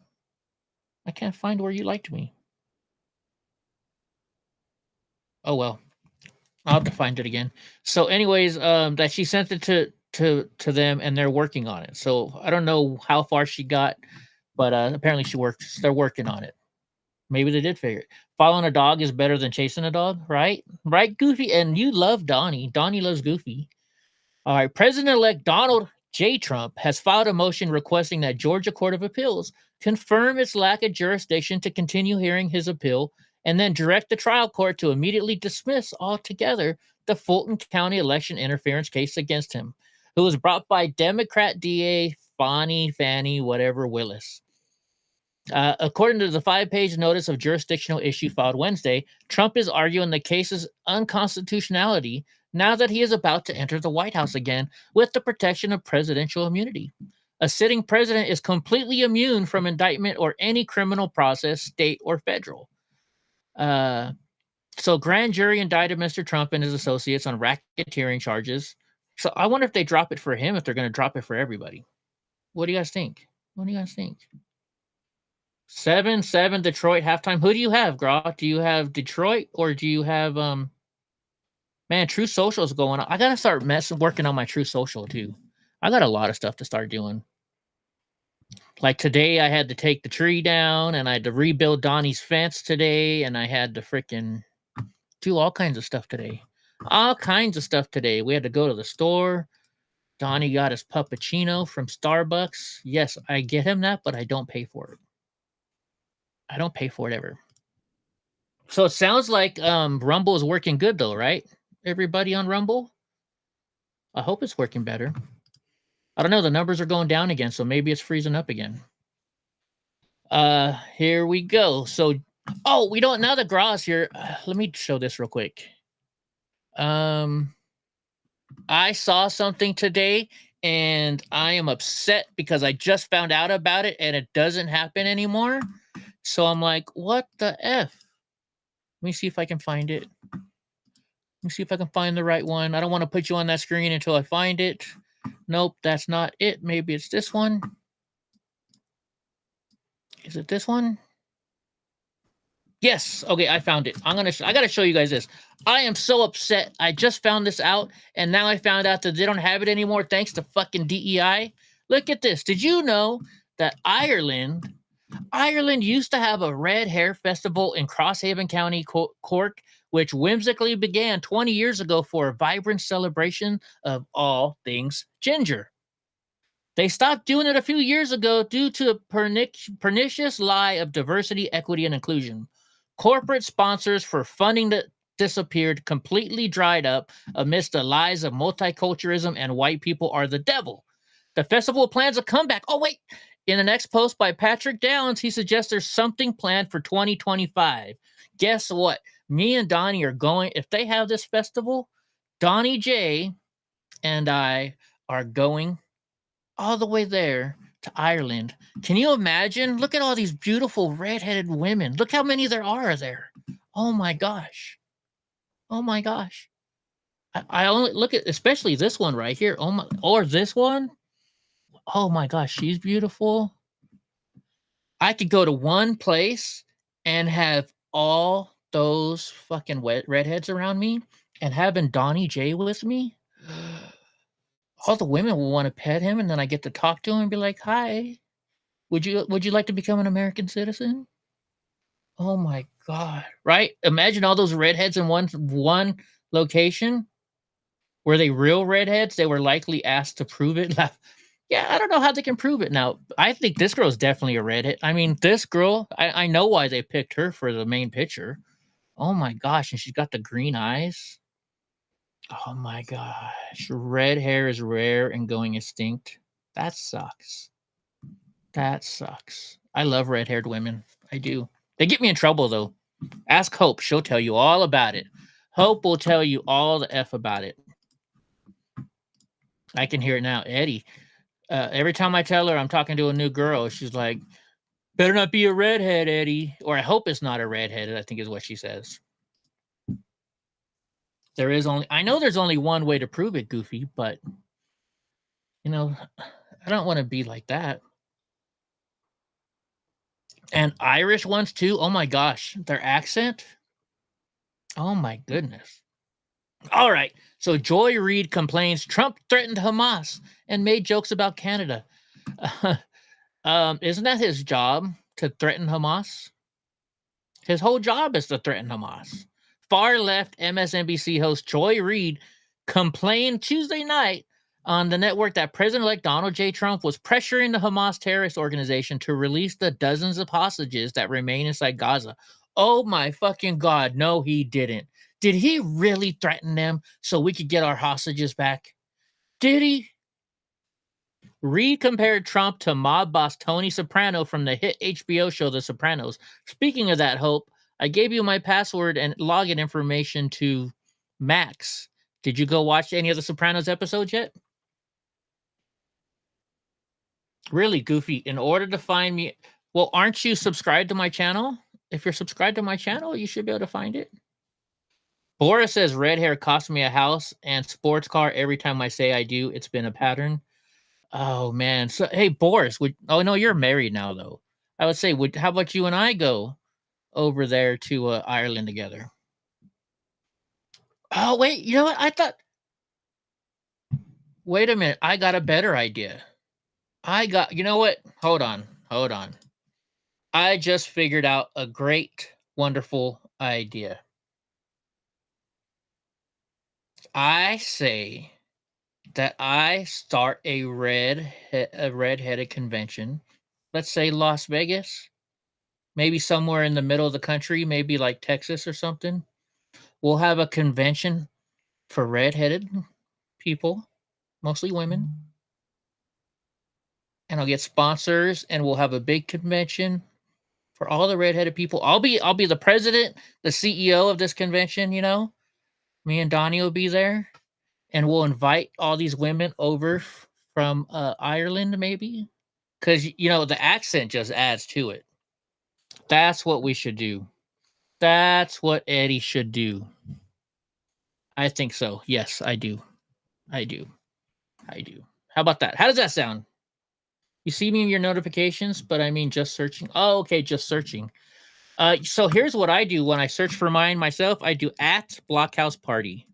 I can't find where you liked me. Oh well, I'll have to find it again. So, anyways, that she sent it to them, and they're working on it. So I don't know how far she got, but apparently they're working on it. Maybe they did figure it. Following a dog is better than chasing a dog, right? Right, Goofy? And you love Donnie. Donnie loves Goofy. All right, President-elect Donald J. Trump has filed a motion requesting that Georgia Court of Appeals confirm its lack of jurisdiction to continue hearing his appeal and then direct the trial court to immediately dismiss altogether the Fulton County election interference case against him, who was brought by Democrat DA Fannie Willis. According to the 5-page notice of jurisdictional issue filed Wednesday, Trump is arguing the case's unconstitutionality now that he is about to enter the White House again with the protection of presidential immunity. A sitting president is completely immune from indictment or any criminal process, state or federal. So grand jury indicted Mr. Trump and his associates on racketeering charges. So I wonder if they drop it for him, if they're going to drop it for everybody. What do you guys think? 7-7 Detroit halftime. Who do you have, Gra? Do you have Detroit or do you have man, True Social is going on. I gotta start working on my True Social too. I got a lot of stuff to start doing. Like today, I had to take the tree down and I had to rebuild Donnie's fence today, and I had to freaking do all kinds of stuff today. We had to go to the store. Donnie got his puppuccino from Starbucks. Yes, I get him that, but I don't pay for it. I don't pay for it ever. So it sounds like Rumble is working good though, right? Everybody on Rumble? I hope it's working better. I don't know, the numbers are going down again, so maybe it's freezing up again. Here we go. So we don't now the Gras here. Let me show this real quick. I saw something today and I am upset because I just found out about it and it doesn't happen anymore. So I'm like, what the F? Let me see if I can find it. Let me see if I can find the right one. I don't want to put you on that screen until I find it. Nope, that's not it. Maybe it's this one. Is it this one? Yes. Okay, I found it. I gotta show you guys this. I am so upset. I just found this out, and now I found out that they don't have it anymore thanks to fucking DEI. Look at this. Did you know that Ireland used to have a red hair festival in Crosshaven County, Cork, which whimsically began 20 years ago for a vibrant celebration of all things ginger. They stopped doing it a few years ago due to a pernicious lie of diversity, equity, and inclusion. Corporate sponsors for funding that disappeared, completely dried up amidst the lies of multiculturalism and white people are the devil. The festival plans a comeback. Oh, wait. In the next post by Patrick Downs, he suggests there's something planned for 2025. Guess what? Me and Donnie are going, if they have this festival, Donnie J and I are going all the way there to Ireland. Can you imagine? Look at all these beautiful redheaded women. Look how many there are there. Oh my gosh. Oh my gosh. I only look at especially this one right here. Oh my, or this one. Oh my gosh, she's beautiful. I could go to one place and have all those fucking redheads around me and having Donnie J with me. All the women will want to pet him, and then I get to talk to him and be like, "Hi, would you like to become an American citizen?" Oh my god! Right? Imagine all those redheads in one location. Were they real redheads? They were likely asked to prove it. Yeah, I don't know how they can prove it now. I think this girl's definitely a redhead. I mean, this girl, I know why they picked her for the main picture. Oh my gosh, and she's got the green eyes. Oh my gosh. Red hair is rare and going extinct. That sucks. That sucks. I love red-haired women. I do. They get me in trouble though. Ask Hope. She'll tell you all about it. Hope will tell you all the F about it. I can hear it now. Eddie. Every time I tell her I'm talking to a new girl, she's like, better not be a redhead, Eddie. Or I hope it's not a redhead, I think is what she says. I know there's only one way to prove it, Goofy, but you know, I don't want to be like that. And Irish ones too. Oh my gosh, their accent. Oh my goodness. All right. So Joy Reid complains Trump threatened Hamas and made jokes about Canada. Isn't that his job to threaten Hamas? His whole job is to threaten Hamas. Far left MSNBC host Joy Reid complained Tuesday night on the network that President-elect Donald J. Trump was pressuring the Hamas terrorist organization to release the dozens of hostages that remain inside Gaza. Oh my fucking God, no, he didn't. Did he really threaten them so we could get our hostages back? Did he? Reid compared Trump to mob boss Tony Soprano from the hit HBO show The Sopranos. Speaking of that, Hope, I gave you my password and login information to Max. Did you go watch any of the Sopranos episodes yet? Really, Goofy, in order to find me, well, aren't you subscribed to my channel? If you're subscribed to my channel, you should be able to find it. Boris says red hair cost me a house and sports car every time I say I do. It's been a pattern. Oh man. So hey, Boris, oh no, you're married now though. I would say, how about you and I go over there to Ireland together? Oh wait, you know what? Wait a minute, I got a better idea. You know what? Hold on. I just figured out a great, wonderful idea. I say that I start a redheaded convention. Let's say Las Vegas, maybe somewhere in the middle of the country, maybe like Texas or something. We'll have a convention for redheaded people, mostly women. And I'll get sponsors and we'll have a big convention for all the redheaded people. I'll be the president, the CEO of this convention, you know. Me and Donnie will be there and we'll invite all these women over from Ireland maybe, cuz you know the accent just adds to it. That's what we should do. That's what Eddie should do. I think so. Yes, I do. I do. I do. How about that? How does that sound? You see me in your notifications, but I mean just searching. Oh, okay, just searching. So here's what I do when I search for mine myself. I do at Blockhouse Party.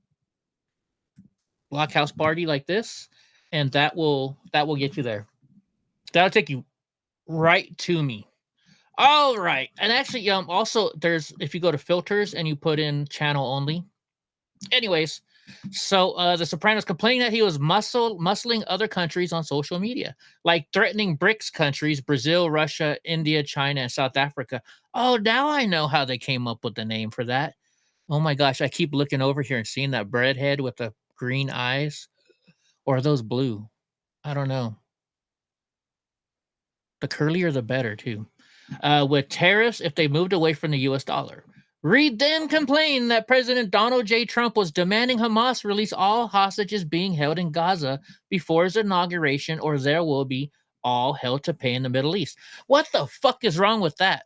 Blockhouse Party like this, and that will get you there. That'll take you right to me. All right, and actually, also there's if you go to filters and you put in channel only. Anyways, so the Sopranos complained that he was muscling other countries on social media, like threatening BRICS countries: Brazil, Russia, India, China, and South Africa. Oh, now I know how they came up with the name for that. Oh my gosh, I keep looking over here and seeing that breadhead with the green eyes. Or are those blue? I don't know. The curlier the better, too. With tariffs, if they moved away from the US dollar. Reid then complained that President Donald J. Trump was demanding Hamas release all hostages being held in Gaza before his inauguration, or there will be all hell to pay in the Middle East. What the fuck is wrong with that?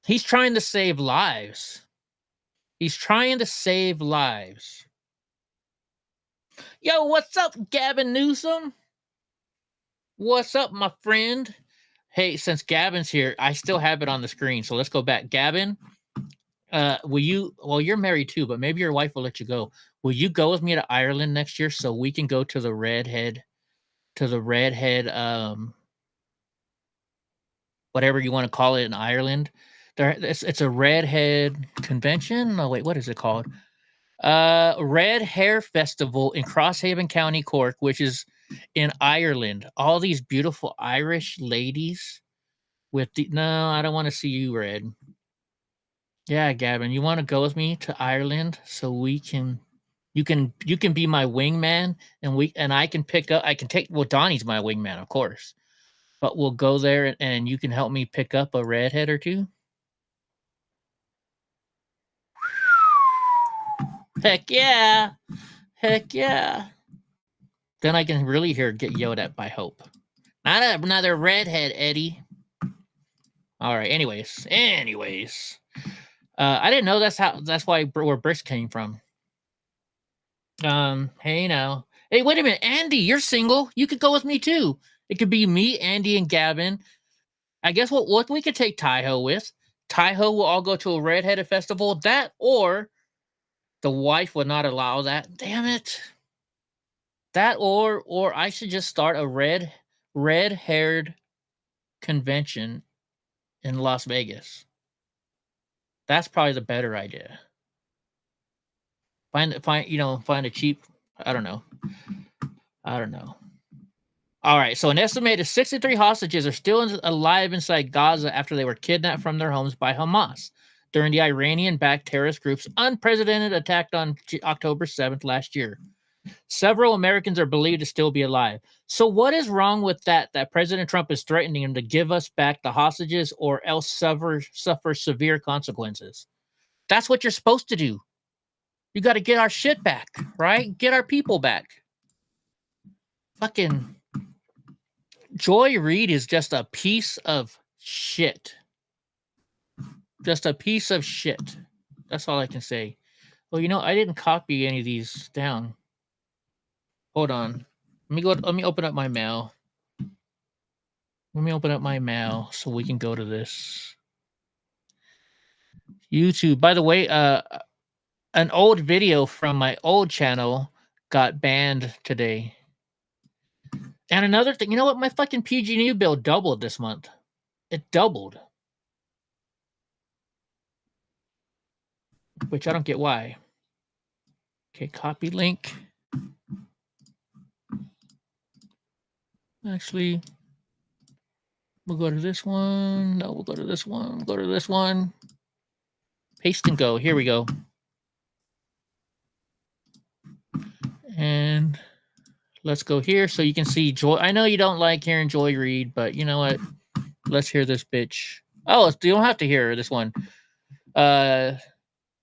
He's trying to save lives. He's trying to save lives. Yo, what's up, Gavin Newsom? What's up, my friend? Hey, since Gavin's here, I still have it on the screen, so let's go back. Gavin, will you? Well, you're married too, but maybe your wife will let you go. Will you go with me to Ireland next year so we can go to the redhead, whatever you want to call it in Ireland? It's a redhead convention. Oh wait, what is it called? Red Hair Festival in Crosshaven County, Cork, which is in Ireland. All these beautiful Irish ladies with the no, I don't want to see you red. Yeah, Gavin, you want to go with me to Ireland so we can you can be my wingman and I can take well Donnie's my wingman, of course. But we'll go there and you can help me pick up a redhead or two. Heck yeah. Heck yeah. Then I can really get yelled at by Hope. Not another redhead, Eddie. All right. Anyways, I didn't know that's why where Brisk came from. Hey now. Hey, wait a minute, Andy, you're single. You could go with me too. It could be me, Andy, and Gavin. I guess what we could take Taiho with. Taiho will all go to a redheaded festival. That or the wife would not allow that. Damn it. That or I should just start a red-haired convention in Las Vegas. That's probably the better idea. Find a cheap. I don't know. All right, so an estimated 63 hostages are still alive inside Gaza after they were kidnapped from their homes by Hamas during the Iranian-backed terrorist group's unprecedented attack on October 7th last year. Several Americans are believed to still be alive. So what is wrong with that President Trump is threatening him to give us back the hostages or else suffer severe consequences? That's what you're supposed to do. You got to get our shit back, right? Get our people back. Fucking Joy Reid is just a piece of shit. Just a piece of shit. That's all I can say. Well, I didn't copy any of these down. Hold on. Let me open up my mail. Let me open up my mail so we can go to this. YouTube. By the way, an old video from my old channel got banned today. And another thing, you know what? My fucking PG&E bill doubled this month. It doubled. Which I don't get why. Okay, copy link. Actually, We'll go to this one. No, we'll go to this one. We'll go to this one. Paste and go. Here we go. And let's go here so you can see Joy. I know you don't like hearing Joy read, but you know what? Let's hear this bitch. Oh, you don't have to hear this one.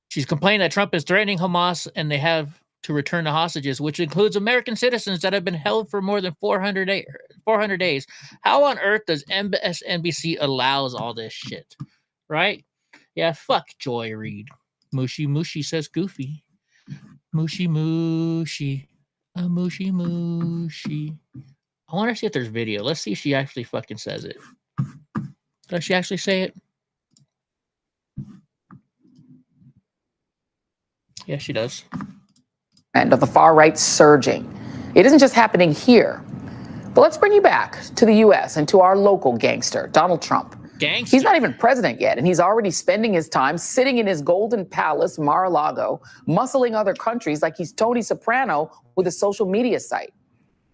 She's complaining that Trump is threatening Hamas and they have to return the hostages, which includes American citizens that have been held for more than 400 days. How on earth does MSNBC allows all this shit? Right? Yeah, fuck Joy Reid. Mushy Mushy says Goofy. Mushy Mushy. A Mushy Mushy. I want to see if there's video. Let's see if she actually fucking says it. Does she actually say it? Yeah, she does. And of the far right surging. It isn't just happening here. But let's bring you back to the U.S. and to our local gangster, Donald Trump. Gangster. He's not even president yet, and he's already spending his time sitting in his golden palace, Mar-a-Lago, muscling other countries like he's Tony Soprano with a social media site.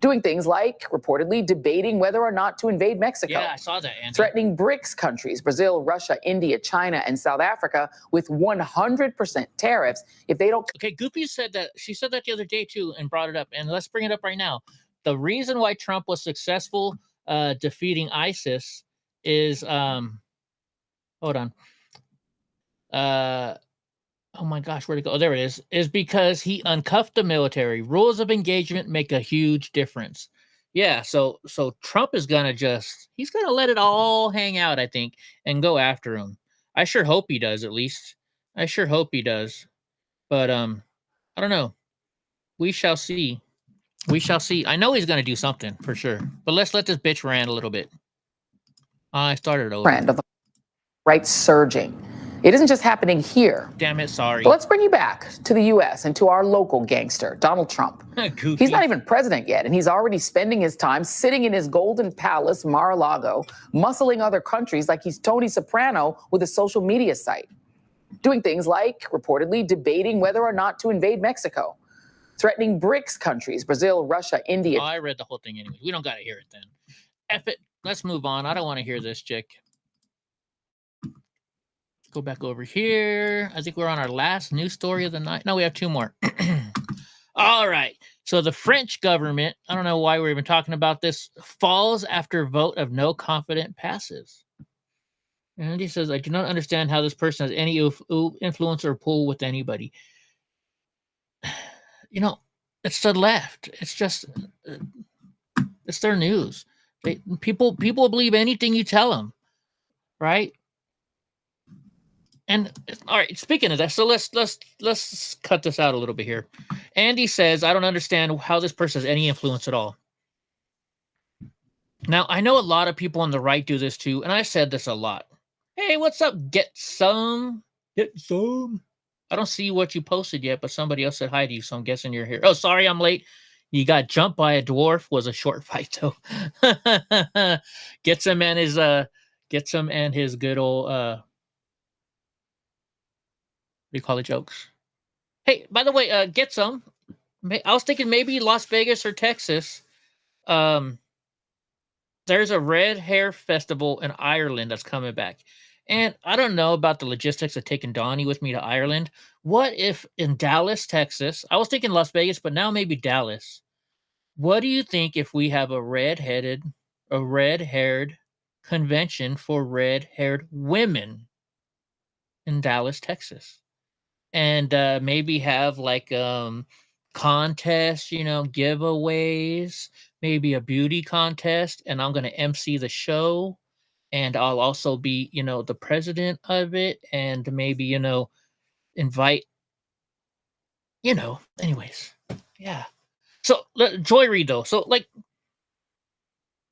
Doing things like reportedly debating whether or not to invade Mexico. Yeah, I saw that, Andy. Threatening BRICS countries, Brazil, Russia, India, China, and South Africa with 100% tariffs if they don't. Okay, Goopy said that. She said that the other day, too, and brought it up. And let's bring it up right now. The reason why Trump was successful defeating ISIS is, hold on. Oh my gosh, where'd it go? Oh, there it is because he uncuffed the military. Rules of engagement make a huge difference. Yeah, so Trump is gonna he's gonna let it all hang out, I think, and go after him. I sure hope he does, at least. I sure hope he does. But I don't know. We shall see. We shall see. I know he's gonna do something for sure. But let's let this bitch rant a little bit. I started over. Trend of the right surging. It isn't just happening here. Damn it, sorry. But let's bring you back to the U.S. and to our local gangster, Donald Trump. He's not even president yet, and he's already spending his time sitting in his golden palace, Mar-a-Lago, muscling other countries like he's Tony Soprano with a social media site. Doing things like reportedly debating whether or not to invade Mexico. Threatening BRICS countries, Brazil, Russia, India. I read the whole thing anyway. We don't got to hear it then. F it. Let's move on. I don't want to hear this chick. Go back over here. I think we're on our last news story of the night. No, we have two more. All right. So the French government, I don't know why we're even talking about this, falls after vote of no confidence passes. And he says, I do not understand how this person has any influence or pull with anybody. You know, it's the left. It's just, it's their news. People believe anything you tell them, right? And all right, speaking of that, so let's cut this out a little bit here. Andy says, I don't understand how this person has any influence at all. Now, I know a lot of people on the right do this too, and I said this a lot. Hey, what's up? Get some. I don't see what you posted yet, but somebody else said hi to you, so I'm guessing you're here. Oh, sorry, I'm late. You got jumped by a dwarf. Was a short fight though. Gets him and his good old we call it jokes. Hey, by the way, get some. I was thinking maybe Las Vegas or Texas. There's a red hair festival in Ireland that's coming back. And I don't know about the logistics of taking Donnie with me to Ireland. What if in Dallas, Texas, I was thinking Las Vegas, but now maybe Dallas. What do you think if we have a red-haired convention for red-haired women in Dallas, Texas? And maybe have like contests, giveaways, maybe a beauty contest, and I'm going to MC the show, and I'll also be, the president of it, and maybe, invite, anyways. Yeah. So, Joy Reid, though. So, like,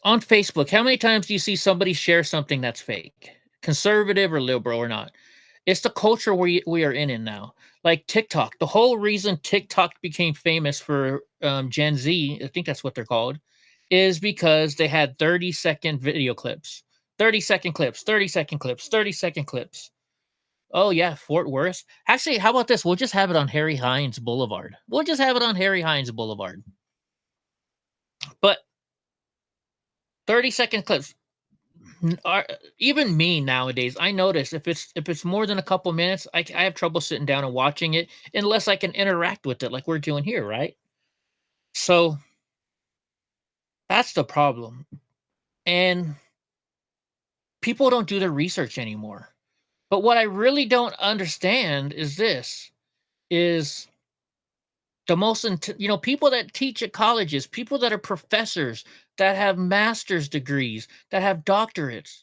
on Facebook, how many times do you see somebody share something that's fake? Conservative or liberal or not? It's the culture we are in now. Like TikTok. The whole reason TikTok became famous for Gen Z, I think that's what they're called, is because they had 30-second video clips. 30-second clips, 30-second clips, 30-second clips. Oh, yeah, Fort Worth. Actually, how about this? We'll just have it on Harry Hines Boulevard. But 30-second clips. Even me nowadays, I notice if it's more than a couple minutes, I have trouble sitting down and watching it unless I can interact with it like we're doing here, right? So that's the problem. And people don't do their research anymore. But what I really don't understand is this is the most people that teach at colleges, people that are professors, that have master's degrees, that have doctorates.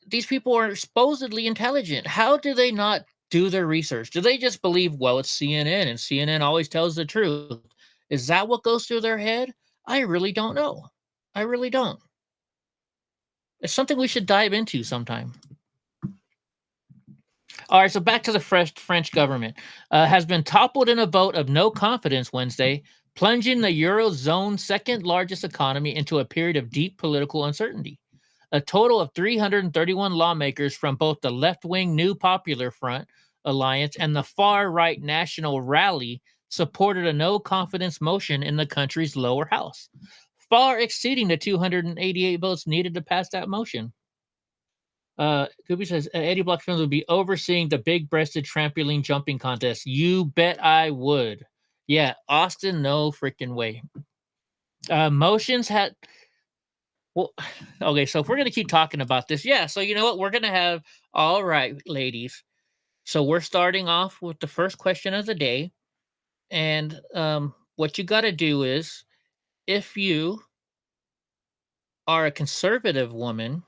These people are supposedly intelligent. How do they not do their research? Do they just believe, well, it's CNN and CNN always tells the truth? Is that what goes through their head? I really don't know. I really don't. It's something we should dive into sometime. All right, so back to the French government. Has been toppled in a vote of no confidence Wednesday, plunging the Eurozone's second largest economy into a period of deep political uncertainty. A total of 331 lawmakers from both the left-wing New Popular Front Alliance and the far-right National Rally supported a no-confidence motion in the country's lower house, far exceeding the 288 votes needed to pass that motion. Kubi says Eddie Block Films will be overseeing the big-breasted trampoline jumping contest. You bet I would. Yeah, Austin, no freaking way. Motions had. Well, okay, so if we're going to keep talking about this, yeah, so you know what? We're going to have, all right, ladies. So we're starting off with the first question of the day. And what you got to do is, if you are a conservative woman,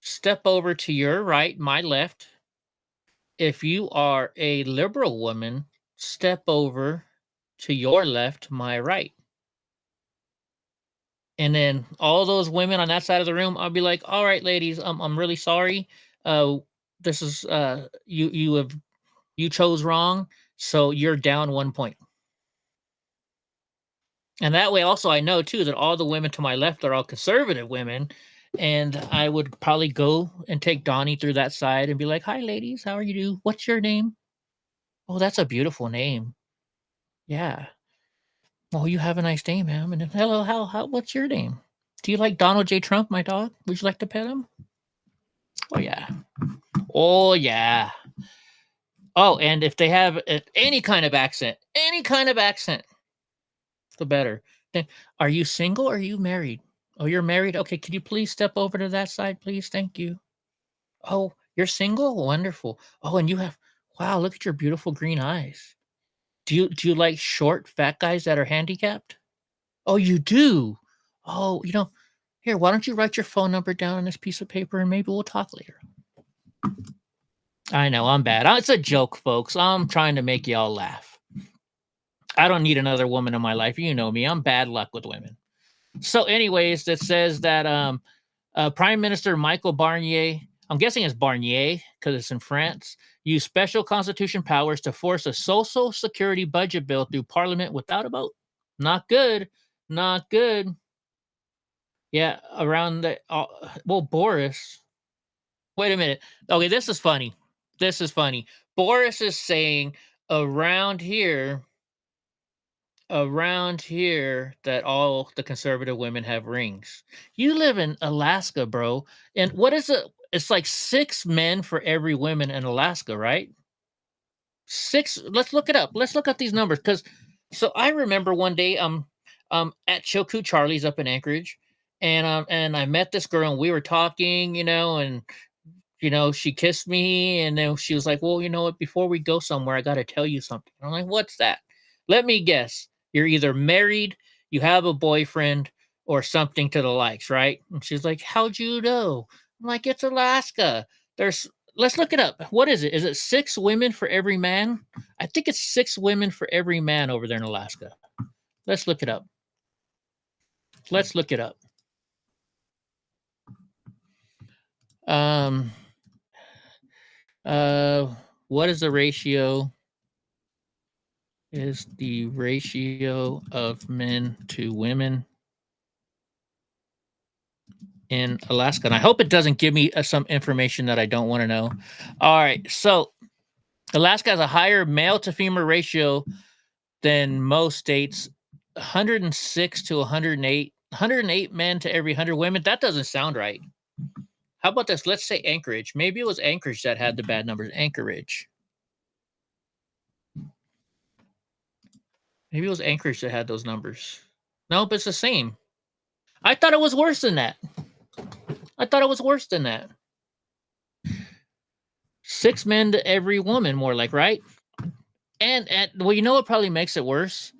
step over to your right, my left. If you are a liberal woman, step over to your left, my right. And then all those women on that side of the room, I'll be like, all right, ladies, I'm really sorry. This is you chose wrong, so you're down 1 point. And that way also I know too that all the women to my left are all conservative women. And I would probably go and take Donnie through that side and be like, hi ladies, how are you doing? What's your name? Oh, that's a beautiful name. Yeah. Well, you have a nice day, ma'am. And then, hello, how what's your name? Do you like Donald J. Trump, my dog? Would you like to pet him? Oh, yeah. Oh, yeah. Oh, and if they have any kind of accent, the better. Then, are you single or are you married? Oh, you're married? Okay, could you please step over to that side, please? Thank you. Oh, you're single? Wonderful. Oh, and you have, wow, look at your beautiful green eyes. Do you like short, fat guys that are handicapped? Oh, you do? Oh, here, why don't you write your phone number down on this piece of paper and maybe we'll talk later. I know, I'm bad. It's a joke, folks. I'm trying to make y'all laugh. I don't need another woman in my life. You know me. I'm bad luck with women. So anyways, that says that Prime Minister Michael Barnier, I'm guessing it's Barnier because it's in France, used special constitution powers to force a social security budget bill through Parliament without a vote. Not good. Not good. Yeah, around the Boris. Wait a minute. Okay, this is funny. Boris is saying around here that all the conservative women have rings. You live in Alaska, bro. And what is it? It's like 6 men for every woman in Alaska, right? 6. Let's look it up. Let's look up these numbers so I remember one day at Chilkoot Charlie's up in Anchorage, and I met this girl and we were talking, and she kissed me, and then she was like, well, you know what, before we go somewhere, I got to tell you something. I'm like, what's that? Let me guess. You're either married, you have a boyfriend, or something to the likes, right? And she's like, how'd you know? I'm like, it's Alaska. Let's look it up. What is it? Is it 6 women for every man? I think it's 6 women for every man over there in Alaska. Let's look it up. What is the ratio? Is the ratio of men to women in Alaska? And I hope it doesn't give me some information that I don't want to know. All right. So Alaska has a higher male to female ratio than most states, 106 to 108 108 men to every 100 women. That doesn't sound right. How about this? Let's say Anchorage. Maybe it was Anchorage that had the bad numbers. Anchorage. Maybe it was Anchorage that had those numbers. Nope, it's the same. I thought it was worse than that. 6 men to every woman, more like, right? And well, you know what probably makes it worse?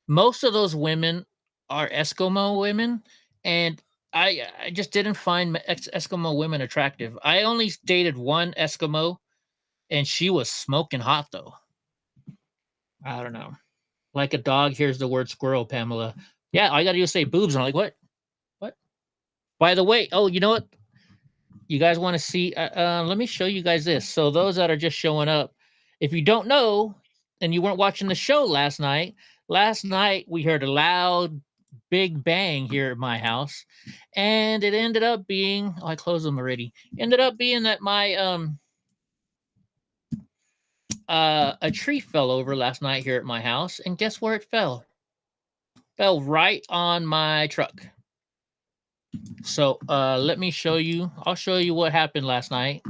Most of those women are Eskimo women, and I just didn't find Eskimo women attractive. I only dated one Eskimo, and she was smoking hot, though. I don't know. Like a dog hears the word squirrel, Pamela. Yeah, all you got to do is say boobs, and I'm like, what? What? By the way, oh, you know what? You guys want to see? Let me show you guys this. So those that are just showing up, if you don't know, and you weren't watching the show last night we heard a loud, big bang here at my house, and it ended up being, oh, I closed them already. Ended up being that my a tree fell over last night here at my house, and guess where it fell? Fell right on my truck. So let me show you. I'll show you what happened last night.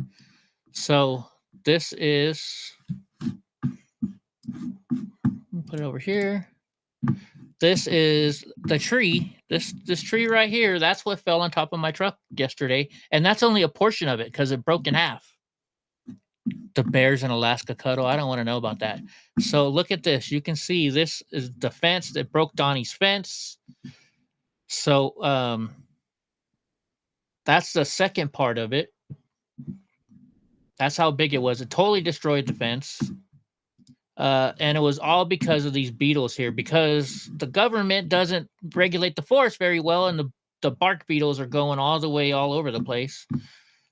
So this is, put it over here. This is the tree. This tree right here. That's what fell on top of my truck yesterday, and that's only a portion of it because it broke in half. The bears in Alaska cuddle. I don't want to know about that. So look at this. You can see this is the fence that broke Donnie's fence. So that's the second part of it. That's how big it was. It totally destroyed the fence. And it was all because of these beetles here, because the government doesn't regulate the forest very well, and the bark beetles are going all over the place.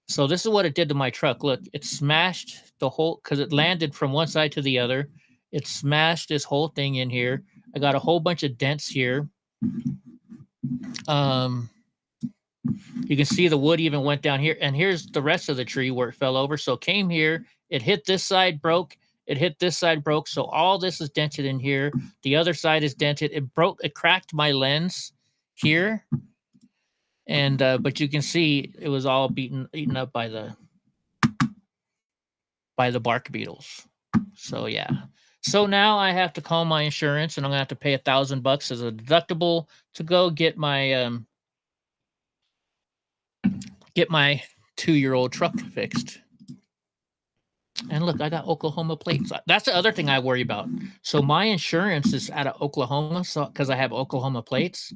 So this is what it did to my truck. Look, it smashed the whole, because it landed from one side to the other. It smashed this whole thing in here. I got a whole bunch of dents here. You can see the wood even went down here, and here's the rest of the tree where it fell over. So it came here, it hit this side, broke. It hit this side, broke. So all this is dented in here. The other side is dented. It broke. It cracked my lens here, and but you can see it was all eaten up by the bark beetles. So yeah. So now I have to call my insurance, and I'm gonna have to pay $1,000 as a deductible to go get my 2-year-old truck fixed. And look, I got Oklahoma plates. That's the other thing I worry about. So my insurance is out of Oklahoma, so because I have Oklahoma plates.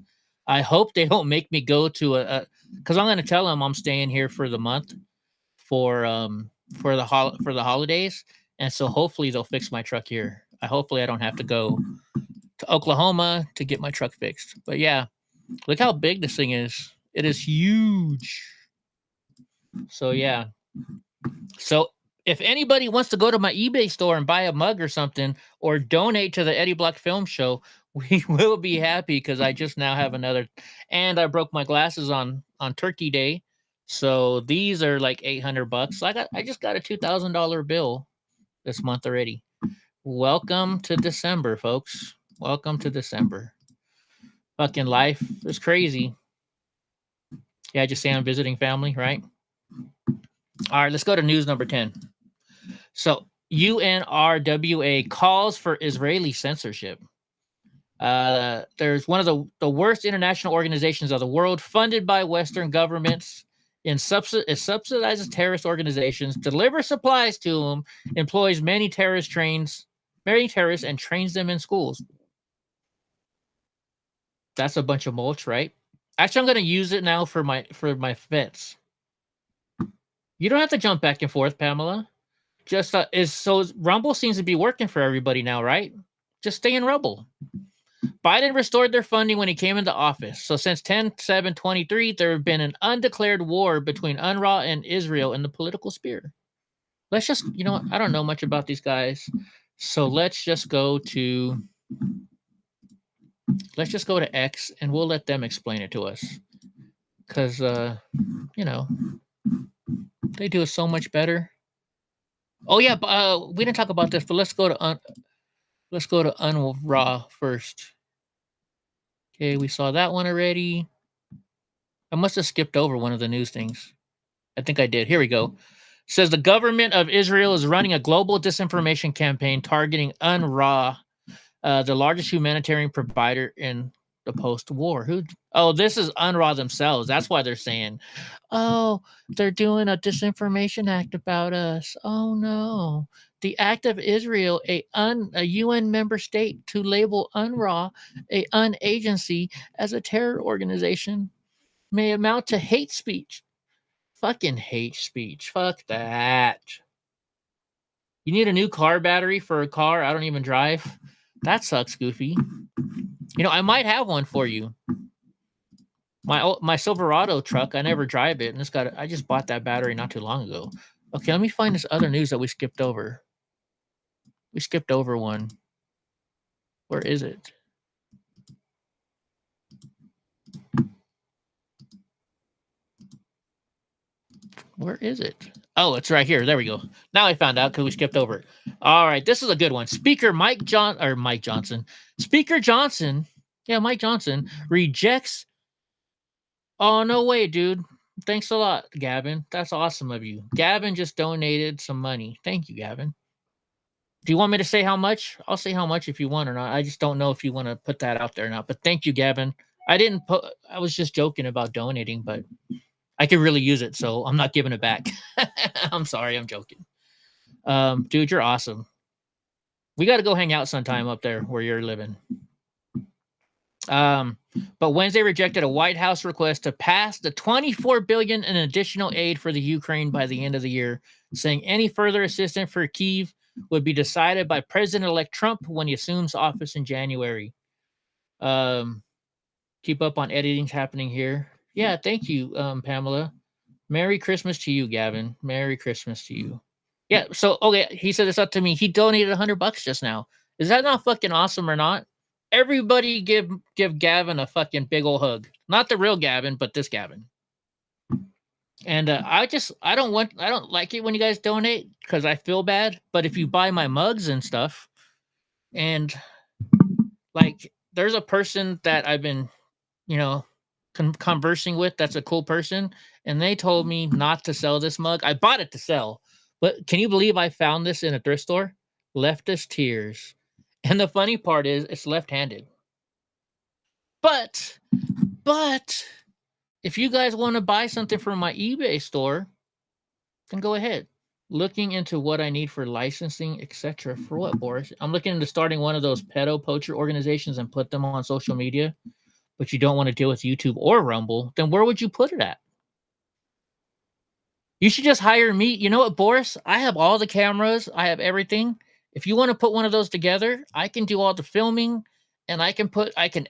I hope they don't make me go to because I'm going to tell them I'm staying here for the month for the holidays, and so hopefully they'll fix my truck here. Hopefully I don't have to go to Oklahoma to get my truck fixed. But yeah, look how big this thing is. It is huge. So yeah. So if anybody wants to go to my eBay store and buy a mug or something, or donate to the Eddie Block Film Show, we will be happy, because I just now have another. And I broke my glasses on Turkey Day, so these are like $800. I just got a $2,000 bill this month already. Welcome to December, folks. Welcome to December. Fucking life is crazy. Yeah, I just say I'm visiting family, right? All right, let's go to news number 10. So UNRWA calls for Israeli censorship. There's one of the worst international organizations of the world, funded by Western governments, and subsidizes terrorist organizations, delivers supplies to them, employs many terrorists and trains them in schools. That's a bunch of mulch, right? Actually, I'm going to use it now for my fence. You don't have to jump back and forth, Pamela. Just Rumble seems to be working for everybody now, right? Just stay in Rumble. Biden restored their funding when he came into office. So since 10/7/23, there have been an undeclared war between UNRWA and Israel in the political sphere. Let's just, I don't know much about these guys. So let's just go to X, and we'll let them explain it to us. Because, they do it so much better. Oh yeah, we didn't talk about this, but let's go to UNRWA first. Okay, we saw that one already. I must have skipped over one of the news things. I think I did. Here we go. Says the government of Israel is running a global disinformation campaign targeting UNRWA, the largest humanitarian provider in the post-war. Oh, this is UNRWA themselves. That's why they're saying, oh, they're doing a disinformation act about us. Oh, no. The act of Israel, a UN member state, to label UNRWA, a UN agency, as a terror organization may amount to hate speech. Fucking hate speech. Fuck that. You need a new car battery for a car I don't even drive? That sucks, Goofy. You know, I might have one for you. My Silverado truck, I never drive it, and I just bought that battery not too long ago. Okay, let me find this other news that we skipped over. We skipped over one. Where is it? Where is it? Oh, it's right here. There we go. Now I found out because we skipped over it. All right, this is a good one. Speaker Mike Johnson. Speaker Johnson, Mike Johnson rejects. Oh, no way, dude. Thanks a lot, Gavin. That's awesome of you. Gavin just donated some money. Thank you, Gavin. Do you want me to say how much? I'll say how much if you want or not. I just don't know if you want to put that out there or not. But thank you, Gavin. I was just joking about donating, but I could really use it, so I'm not giving it back. I'm sorry, I'm joking. Dude, you're awesome. We got to go hang out sometime up there where you're living. But Wednesday rejected a White House request to pass the $24 billion in additional aid for the Ukraine by the end of the year, saying any further assistance for Kyiv would be decided by President-elect Trump when he assumes office in January. Keep up on editing's happening here. Yeah, thank you, Pamela. Merry Christmas to you, Gavin. Merry Christmas to you. Yeah, so, okay, he said it's up to me. He donated $100 just now. Is that not fucking awesome or not? Everybody give Gavin a fucking big old hug. Not the real Gavin, but this Gavin. And I don't like it when you guys donate because I feel bad. But if you buy my mugs and stuff, and like there's a person that I've been, conversing with that's a cool person, and they told me not to sell this mug. I bought it to sell, but can you believe I found this in a thrift store? Leftist Tears. And the funny part is it's left-handed. But if you guys want to buy something from my eBay store, then go ahead. Looking into what I need for licensing, etc. For what, Boris? I'm looking into starting one of those pedo poacher organizations and put them on social media, but you don't want to deal with YouTube or Rumble, then where would you put it at? You should just hire me. You know what, Boris? I have all the cameras. I have everything. If you want to put one of those together, I can do all the filming, and I can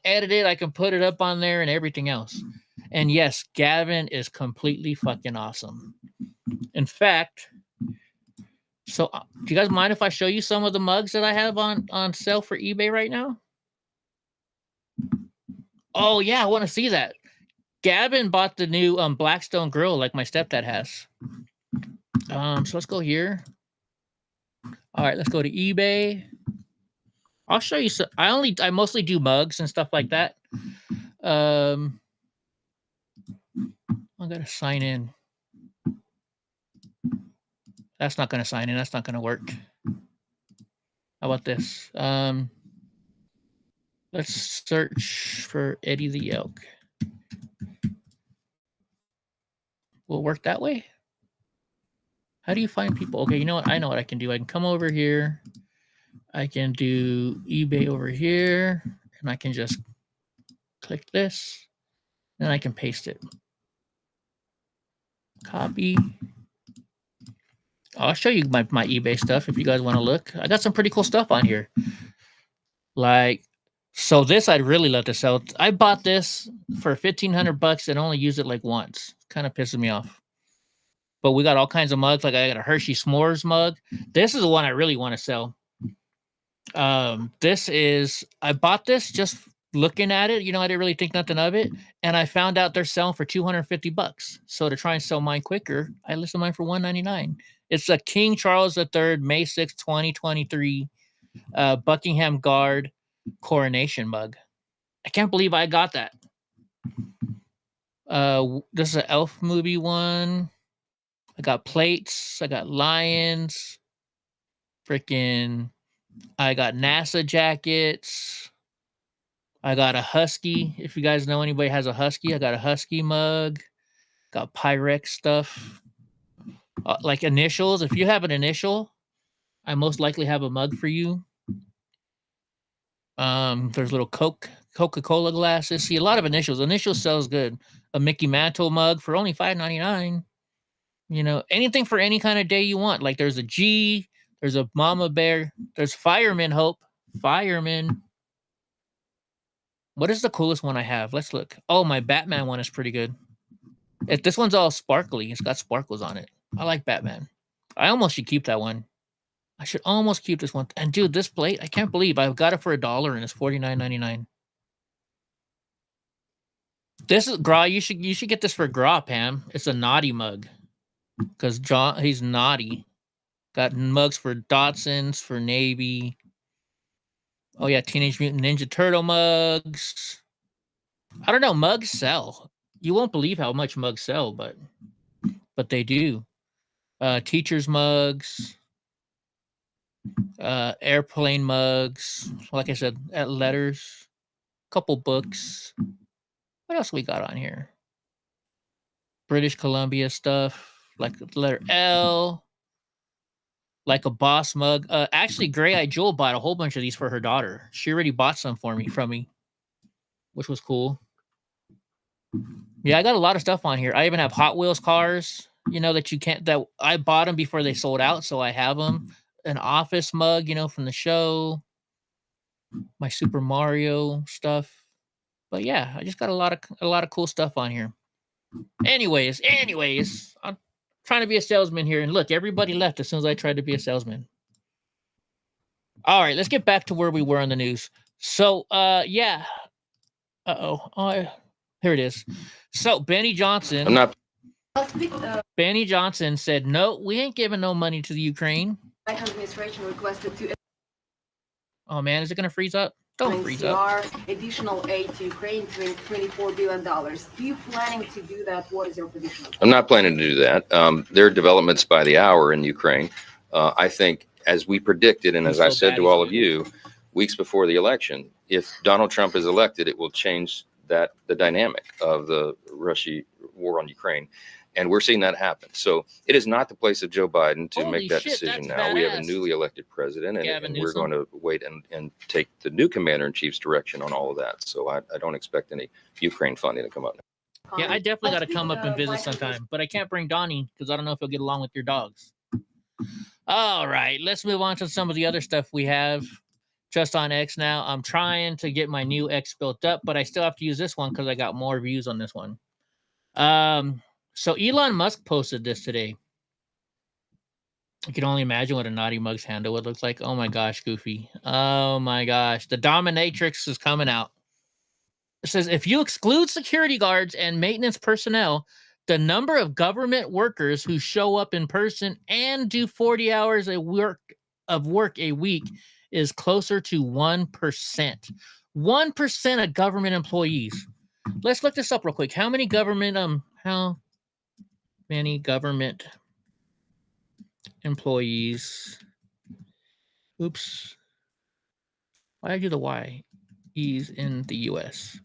edit it. I can put it up on there and everything else. And yes, Gavin is completely fucking awesome. In fact, so do you guys mind if I show you some of the mugs that I have on sale for eBay right now? Oh yeah, I want to see that. Gavin bought the new Blackstone grill like my stepdad has. So let's go here. All right, let's go to eBay. I'll show you some. I mostly do mugs and stuff like that. I gotta sign in. That's not gonna sign in. That's not gonna work. How about this? Let's search for Eddie the Elk. Will it work that way? How do you find people? Okay, you know what? I know what I can do. I can come over here. I can do eBay over here, and I can just click this, and I can paste it. Copy. I'll show you my eBay stuff if you guys want to look. I got some pretty cool stuff on here. So this I'd really love to sell. I bought this for $1,500 and only used it like once. Kind of pisses me off. But we got all kinds of mugs. Like I got a Hershey S'mores mug. This is the one I really want to sell. I bought this just looking at it. I didn't really think nothing of it. And I found out they're selling for $250. So to try and sell mine quicker, I listed mine for $199. It's a King Charles III, May 6, 2023, Buckingham Guard coronation mug. I can't believe I got that. This is an Elf movie one. I got plates. I got lions. Freaking. I got NASA jackets. I got a Husky. If you guys know anybody has a Husky, I got a Husky mug. Got Pyrex stuff. Like initials. If you have an initial, I most likely have a mug for you. There's little Coca-Cola glasses. See, a lot of initials. Initials sells good. A Mickey Mantle mug for only $5.99. You know, anything for any kind of day you want. Like there's a G, there's a Mama Bear, there's Fireman Hope. Fireman. What is the coolest one I have? Let's look. Oh, my Batman one is pretty good. This one's all sparkly. It's got sparkles on it. I like Batman. I almost should keep that one. I should almost keep this one. And dude, this plate, I can't believe I got it for $1 and it's $49.99. This is Gra. You should get this for Gra, Pam. It's a naughty mug. Because John, he's naughty. Got mugs for Dotsons, for Navy. Oh yeah, Teenage Mutant Ninja Turtle mugs. I don't know, mugs sell. You won't believe how much mugs sell, but they do. Teachers mugs. Airplane mugs. Like I said, letters. Couple books. What else we got on here? British Columbia stuff, like the letter L. Like a Boss mug. Actually, Gray Eye Jewel bought a whole bunch of these for her daughter. She already bought some from me, which was cool. Yeah, I got a lot of stuff on here. I even have Hot Wheels cars, you know, that I bought them before they sold out, so I have them. An Office mug, you know, from the show. My Super Mario stuff. But yeah, I just got a lot of cool stuff on here. Anyways, I'm trying to be a salesman here, and look, everybody left as soon as I tried to be a salesman. All right, let's get back to where we were on the news. So, yeah. Here it is. So, Benny Johnson. Benny Johnson said, "No, we ain't giving no money to the Ukraine." Administration requested to. Oh man, is it gonna freeze up? Don't freeze up. Additional aid to Ukraine, $24 billion. Are you planning to do that? What is your position? I'm not planning to do that. There are developments by the hour in Ukraine. I think, as we predicted, and as I said to all of you weeks before the election, if Donald Trump is elected, it will change the dynamic of the Russia war on Ukraine. And we're seeing that happen. So it is not the place of Joe Biden to make that decision now. We have a newly elected president, and we're going to wait and take the new commander-in-chief's direction on all of that. So I don't expect any Ukraine funding to come up now. Yeah, I definitely got to come up and visit sometime, but I can't bring Donnie because I don't know if he'll get along with your dogs. All right, let's move on to some of the other stuff we have just on X now. I'm trying to get my new X built up, but I still have to use this one because I got more views on this one. So Elon Musk posted this today. You can only imagine what a Naughty Mugs handle would look like. Oh my gosh, Goofy. Oh my gosh. The Dominatrix is coming out. It says, if you exclude security guards and maintenance personnel, the number of government workers who show up in person and do 40 hours of work a week is closer to 1%. 1% of government employees. Let's look this up real quick. How many government employees? Oops. Why did I do the Y? He's in the US.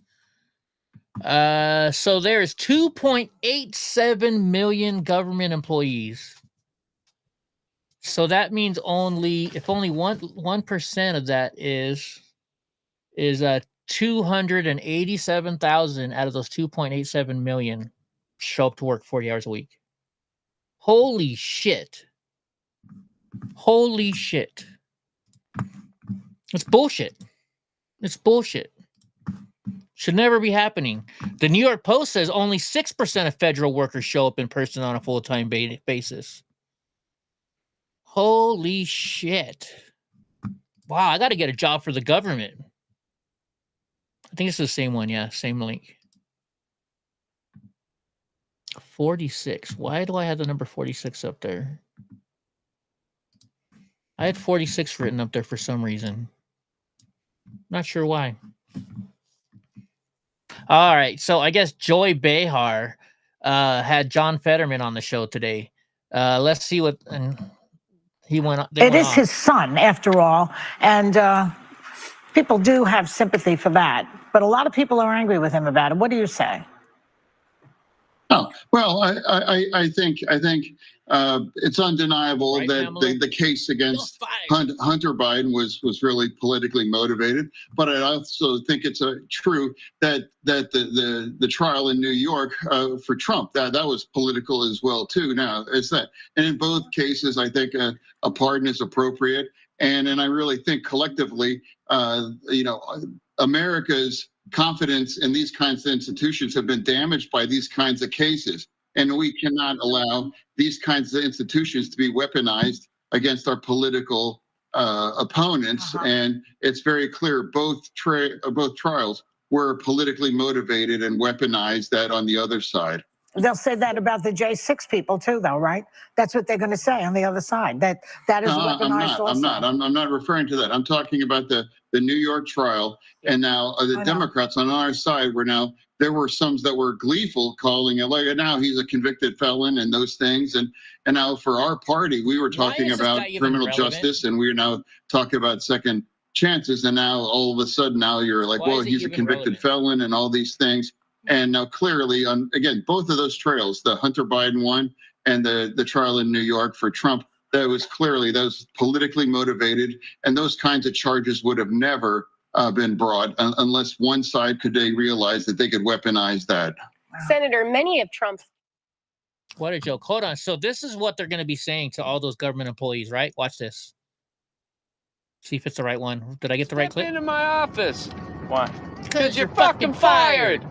So there's 2.87 million government employees. So that means if only 1% of that is 287,000 out of those 2.87 million show up to work 40 hours a week. Holy shit. Holy shit. It's bullshit. It's bullshit. Should never be happening. The New York Post says only 6% of federal workers show up in person on a full-time basis. Holy shit. Wow, I got to get a job for the government. I think it's the same one. Yeah, same link. 46. Why do I have the number 46 up there? I had 46 written up there for some reason. Not sure why. All right. So I guess Joy Behar had John Fetterman on the show today. Let's see what and he went. It is his son, after all, and people do have sympathy for that. But a lot of people are angry with him about it. What do you say? Oh, well, I think it's undeniable that the case against Hunter Biden was really politically motivated. But I also think it's true that the trial in New York for Trump that was political as well too. Now it's that, and in both cases, I think a pardon is appropriate. And I really think collectively, America's confidence in these kinds of institutions have been damaged by these kinds of cases. And we cannot allow these kinds of institutions to be weaponized against our political opponents. And it's very clear both trials were politically motivated and weaponized that on the other side. They'll say that about the J6 people too, though, right? That's what they're going to say on the other side. That is weaponized also. I'm not referring to that. I'm talking about the New York trial. And now the Democrats on our side there were some that were gleeful, calling it like now he's a convicted felon and those things. And now for our party, we were talking about criminal justice, and we're now talking about second chances. And now all of a sudden now you're like, well, he's a convicted felon and all these things. And now clearly, again, both of those trials, the Hunter Biden one and the trial in New York for Trump, that was politically motivated. And those kinds of charges would have never been brought unless one side could realize that they could weaponize that. Senator, many of Trump's. What a joke. Hold on. So this is what they're going to be saying to all those government employees, right? Watch this. See if it's the right one. Did I get the right clip? Into my office. Why? Because you're fucking fired.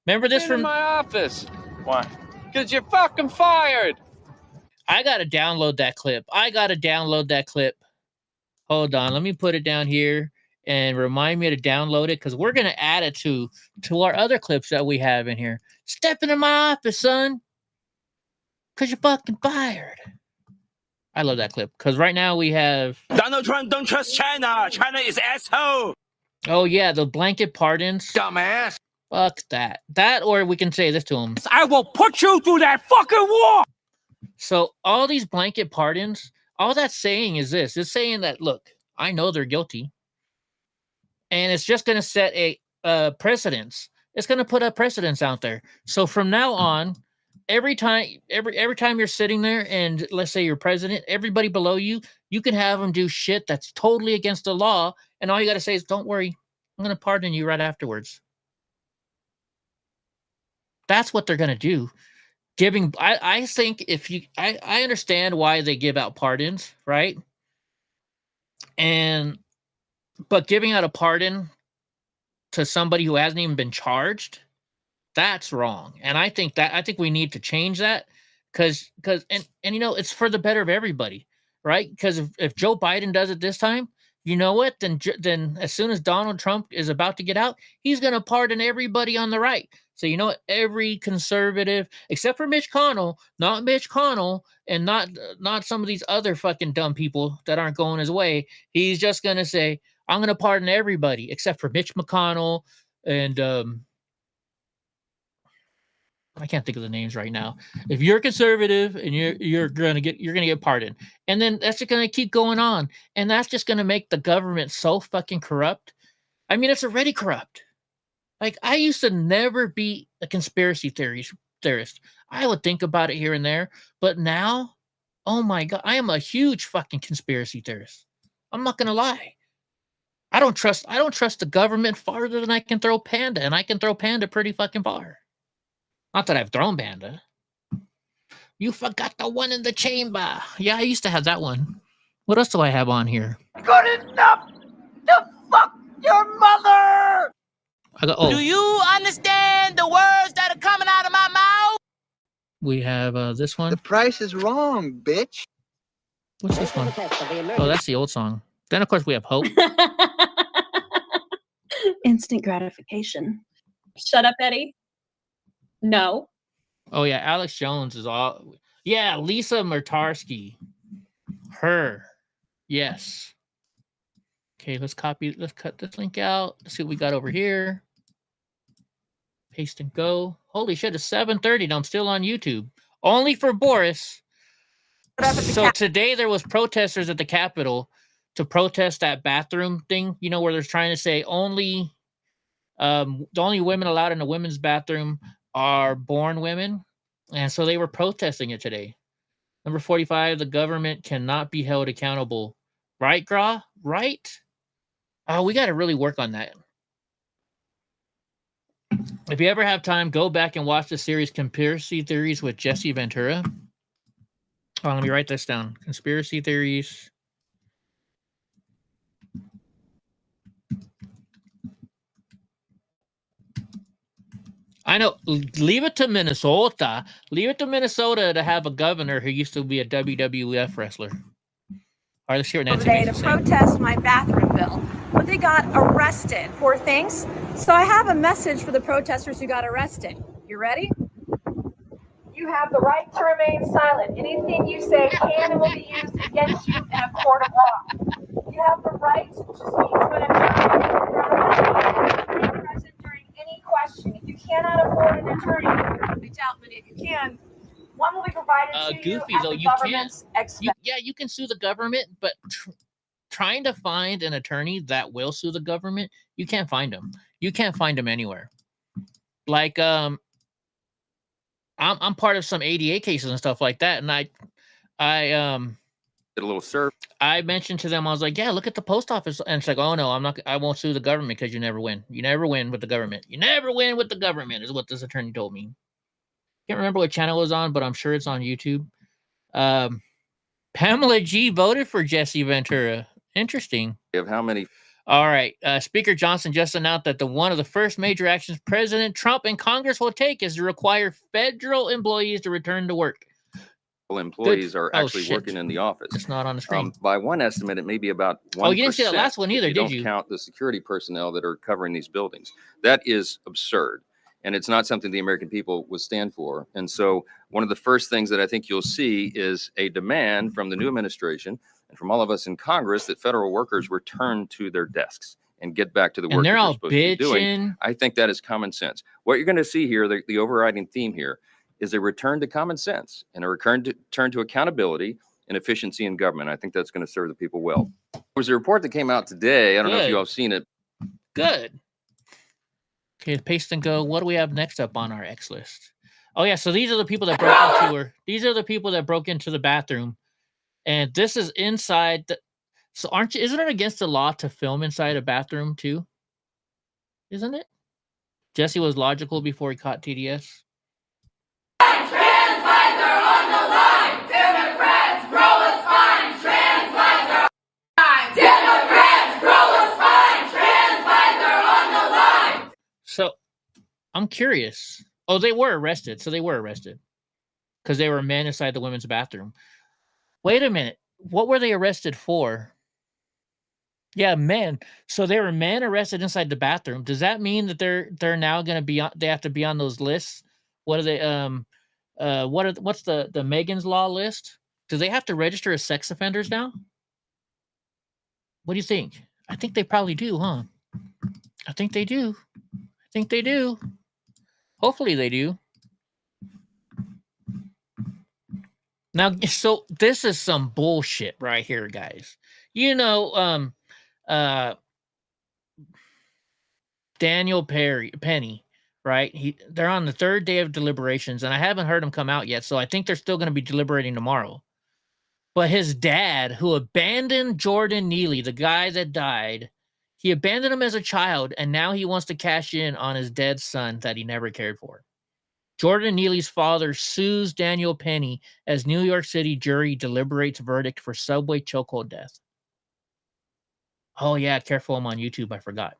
Remember this from my office? Why? Because you're fucking fired. I gotta download that clip. Hold on, let me put it down here and remind me to download it because we're gonna add it to our other clips that we have in here. Step into my office, son. Because you're fucking fired. I love that clip because right now we have Donald Trump don't trust China. China is asshole. Oh yeah, the blanket pardons. Dumbass. Fuck that. That, or we can say this to him. I will put you through that fucking wall. So all these blanket pardons, all that's saying is this. It's saying that, look, I know they're guilty. And it's just going to set a precedence. It's going to put a precedence out there. So from now on, every time you're sitting there and let's say you're president, everybody below you, you can have them do shit that's totally against the law. And all you got to say is, don't worry, I'm going to pardon you right afterwards. That's what they're going to do. I think I understand why they give out pardons, right? But giving out a pardon to somebody who hasn't even been charged, that's wrong. And I think we need to change that because it's for the better of everybody, right? Because if Joe Biden does it this time, you know what? Then as soon as Donald Trump is about to get out, he's going to pardon everybody on the right. So you know what? Every conservative, except for Mitch McConnell, not Mitch McConnell, and not some of these other fucking dumb people that aren't going his way. He's just going to say, I'm going to pardon everybody except for Mitch McConnell and I can't think of the names right now. If you're conservative and you're gonna get pardoned, and then that's just gonna keep going on, and that's just gonna make the government so fucking corrupt. I mean, it's already corrupt. Like I used to never be a conspiracy theorist. I would think about it here and there, but now, oh my god, I am a huge fucking conspiracy theorist. I'm not gonna lie. I don't trust the government farther than I can throw Panda, and I can throw Panda pretty fucking far. Not that I've thrown Panda. You forgot the one in the chamber. Yeah, I used to have that one. What else do I have on here? Good enough to fuck your mother. Do you understand the words that are coming out of my mouth? We have this one. The price is wrong, bitch. What's this one? Oh, that's the old song. Then, of course, we have Hope. Instant gratification. Shut up, Eddie. No. Oh, yeah. Alex Jones is all. Yeah. Lisa Murtarsky. Her. Yes. Okay. Let's cut this link out. Let's see what we got over here. Paste and go. Holy shit, it's 7:30 and I'm still on YouTube. Only for Boris. So today there was protesters at the Capitol to protest that bathroom thing, you know, where they're trying to say only the only women allowed in the women's bathroom are born women. And so they were protesting it today. Number 45, the government cannot be held accountable. Right, Gra? Right? Oh, we got to really work on that. If you ever have time, go back and watch the series Conspiracy Theories with Jesse Ventura. Oh, let me write this down. Conspiracy Theories. I know. Leave it to Minnesota. Leave it to Minnesota to have a governor who used to be a WWF wrestler. All right, let's hear what Nancy today has to to say. protest my bathroom bill, but they got arrested. Poor things. So I have a message for the protesters who got arrested. You ready? You have the right to remain silent. Anything you say can and will be used against you in a court of law. You have the right to speak to an attorney. Be present during any question. If you cannot afford an attorney, I doubt many of you can. One will be provided to Goofy, you at though, the you government's expense. Yeah, you can sue the government, but trying to find an attorney that will sue the government, you can't find them. You can't find them anywhere. Like, I'm part of some ADA cases and stuff like that, and I Did a little surf. I mentioned to them, I was like, yeah, look at the post office, and it's like, oh no, I won't sue the government because you never win. You never win with the government. You never win with the government is what this attorney told me. Can't remember what channel it was on, but I'm sure it's on YouTube. Pamela G voted for Jesse Ventura. Interesting. Of how many? All right. Speaker Johnson just announced that one of the first major actions President Trump and Congress will take is to require federal employees to return to work. Employees are actually working in the office. It's not on the screen. By one estimate, it may be about 1%. Oh, you didn't see that last one either, if you did don't you? Count the security personnel that are covering these buildings. That is absurd. And it's not something the American people would stand for. And so one of the first things that I think you'll see is a demand from the new administration and from all of us in Congress that federal workers return to their desks and get back to the work And they're that they're all supposed to be doing. bitching. I think that is common sense. What you're going to see here, the overriding theme here, is a return to common sense and a return to accountability and efficiency in government. I think that's going to serve the people well. There was a report that came out today. I don't know if you all have seen it. Good. Okay, paste and go. What do we have next up on our X list? Oh yeah, so these are the people that broke into her. These are the people that broke into the bathroom, and this is inside. So isn't it against the law to film inside a bathroom too? Isn't it? Jesse was logical before he caught TDS. Trans lives are on the line. Democrats, grow a spine. Trans lives are on the line. Democrats, grow a spine. Trans lives are on the line. So, I'm curious. Oh, they were arrested. So they were arrested because they were men inside the women's bathroom. Wait a minute. What were they arrested for? Yeah, men. So they were men arrested inside the bathroom. Does that mean that they're now going to be on? They have to be on those lists? What are they? What's the Megan's Law list? Do they have to register as sex offenders now? What do you think? I think they probably do, huh? I think they do. I think they do. Hopefully they do. Now, so this is some bullshit right here, guys. You know, Daniel Penny, right? They're on the third day of deliberations, and I haven't heard him come out yet, so I think they're still going to be deliberating tomorrow. But his dad, who abandoned Jordan Neely, the guy that died, he abandoned him as a child, and now he wants to cash in on his dead son that he never cared for. Jordan Neely's father sues Daniel Penny as New York City jury deliberates verdict for subway chokehold death. Oh, yeah, careful, I'm on YouTube. I forgot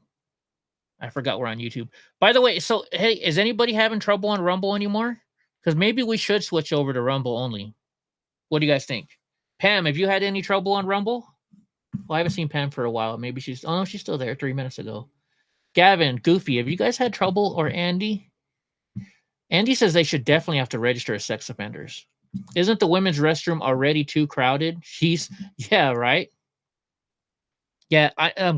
we're on YouTube. By the way, so, hey, is anybody having trouble on Rumble anymore? Because maybe we should switch over to Rumble only. What do you guys think? Pam, have you had any trouble on Rumble? Well, I haven't seen Pam for a while. Maybe she's still there 3 minutes ago. Gavin, Goofy, have you guys had trouble? Or Andy? Andy says they should definitely have to register as sex offenders. Isn't the women's restroom already too crowded? Yeah, right? Yeah,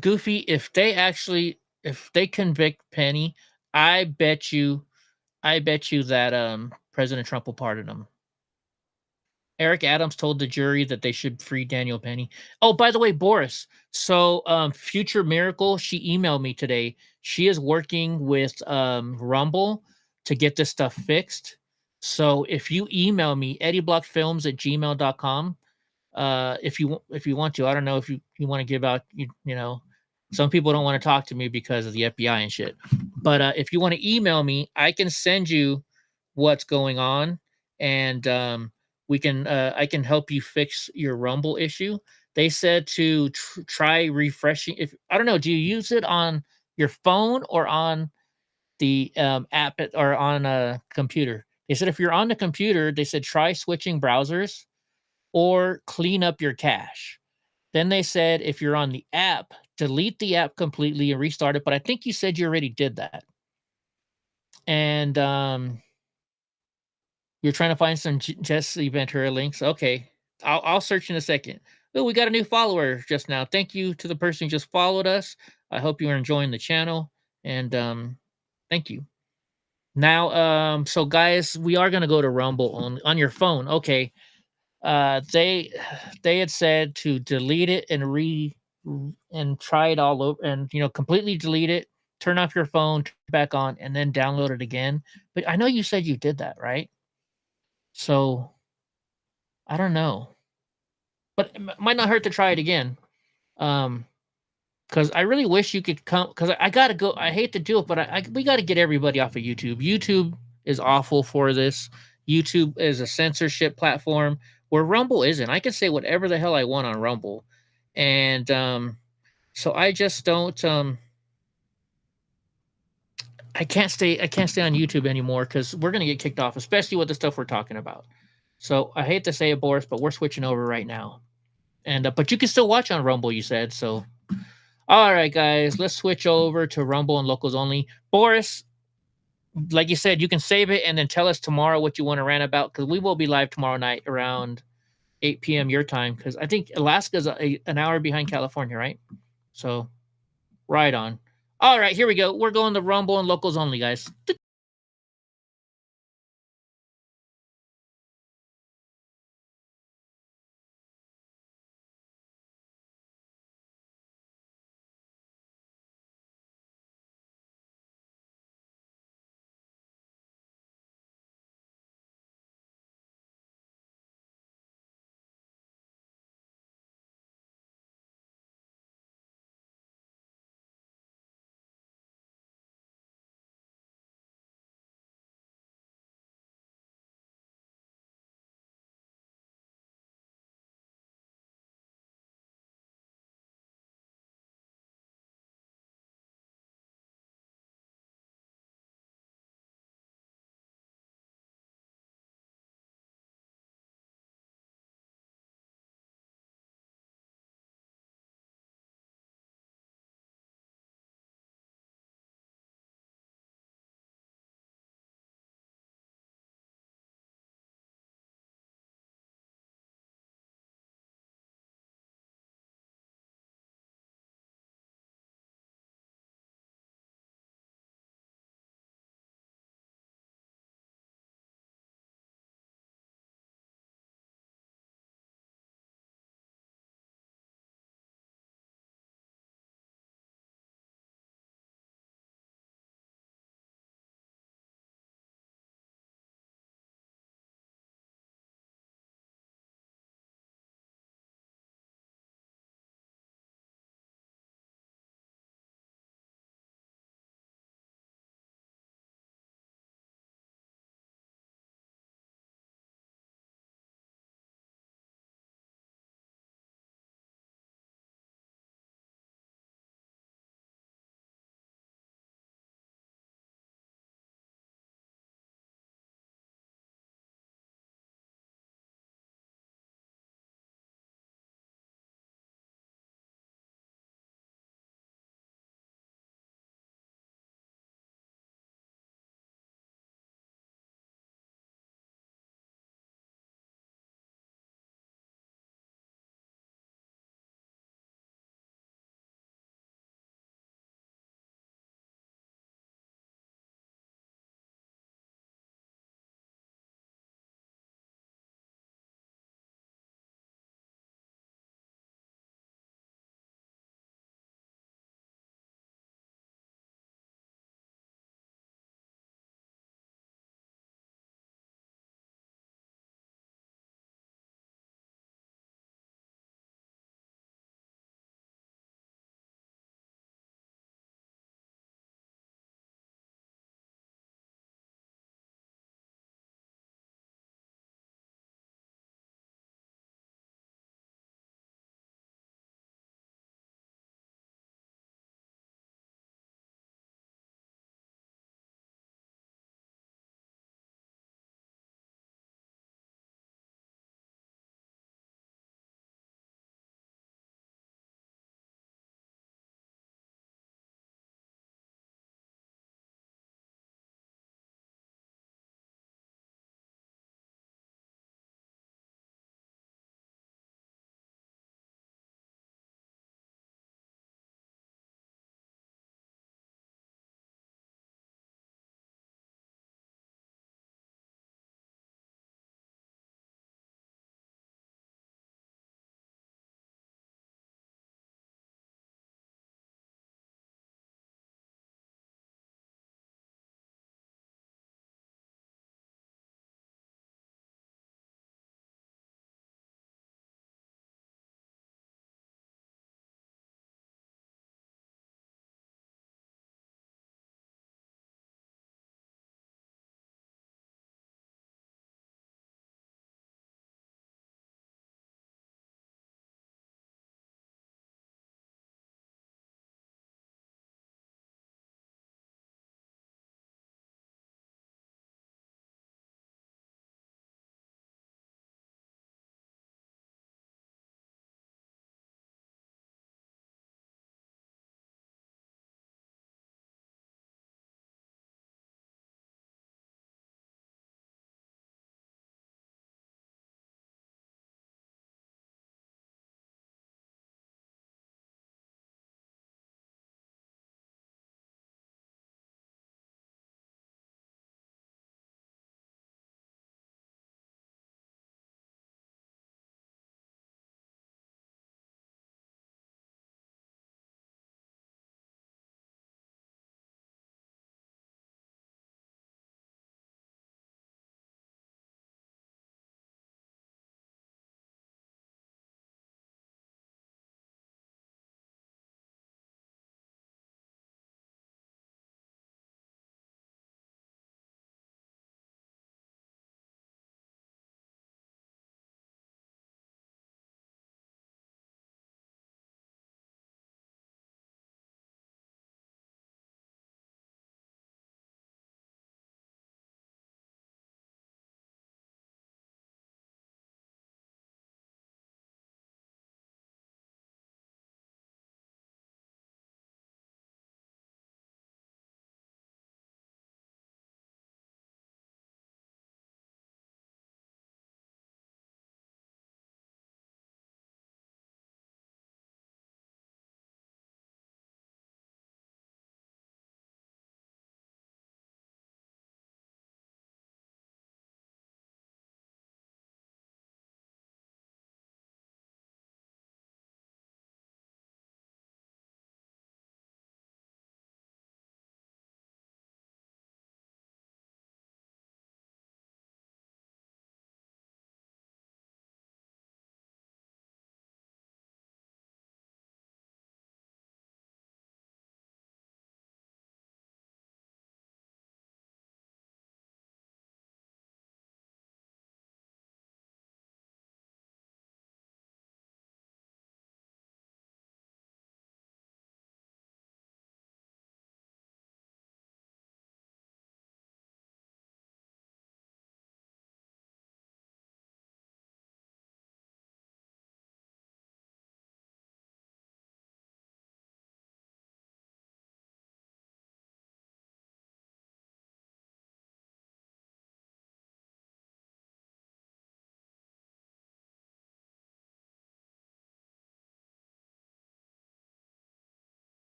Goofy, if they convict Penny, I bet you that President Trump will pardon him. Eric Adams told the jury that they should free Daniel Penny. Oh, by the way, Boris. So, Future Miracle, she emailed me today. She is working with Rumble to get this stuff fixed. So, if you email me, eddieblockfilms@gmail.com, if you want to, I don't know if you want to give out, you know, some people don't want to talk to me because of the FBI and shit. But if you want to email me, I can send you what's going on, and we can I can help you fix your Rumble issue. They said to try refreshing. If I don't know, do you use it on your phone or on the app or on a computer? They said if you're on the computer, they said try switching browsers or clean up your cache. Then they said if you're on the app, delete the app completely and restart it. But I think you said you already did that. And you're trying to find some Jesse Ventura links. Okay, I'll search in a second. Oh, we got a new follower just now. Thank you to the person who just followed us. I hope you are enjoying the channel, and thank you. Now, so guys, we are gonna go to Rumble on your phone. Okay, they had said to delete it and try it all over, and completely delete it, turn off your phone, turn it back on, and then download it again. But I know you said you did that, right? So I don't know, but it might not hurt to try it again. Because I really wish you could come. Because I gotta go. I hate to do it, but we got to get everybody off of YouTube. YouTube is awful for this. YouTube is a censorship platform where Rumble isn't. I can say whatever the hell I want on Rumble, and so I just don't. I can't stay on YouTube anymore because we're gonna get kicked off, especially with the stuff we're talking about. So I hate to say it, Boris, but we're switching over right now. And but you can still watch on Rumble, you said. So all right, guys, let's switch over to Rumble and locals only. Boris, like you said, you can save it and then tell us tomorrow what you want to rant about, because we will be live tomorrow night around 8 p.m. your time, because I think Alaska's an hour behind California, right? So right on. All right, here we go. We're going to Rumble and locals only, guys.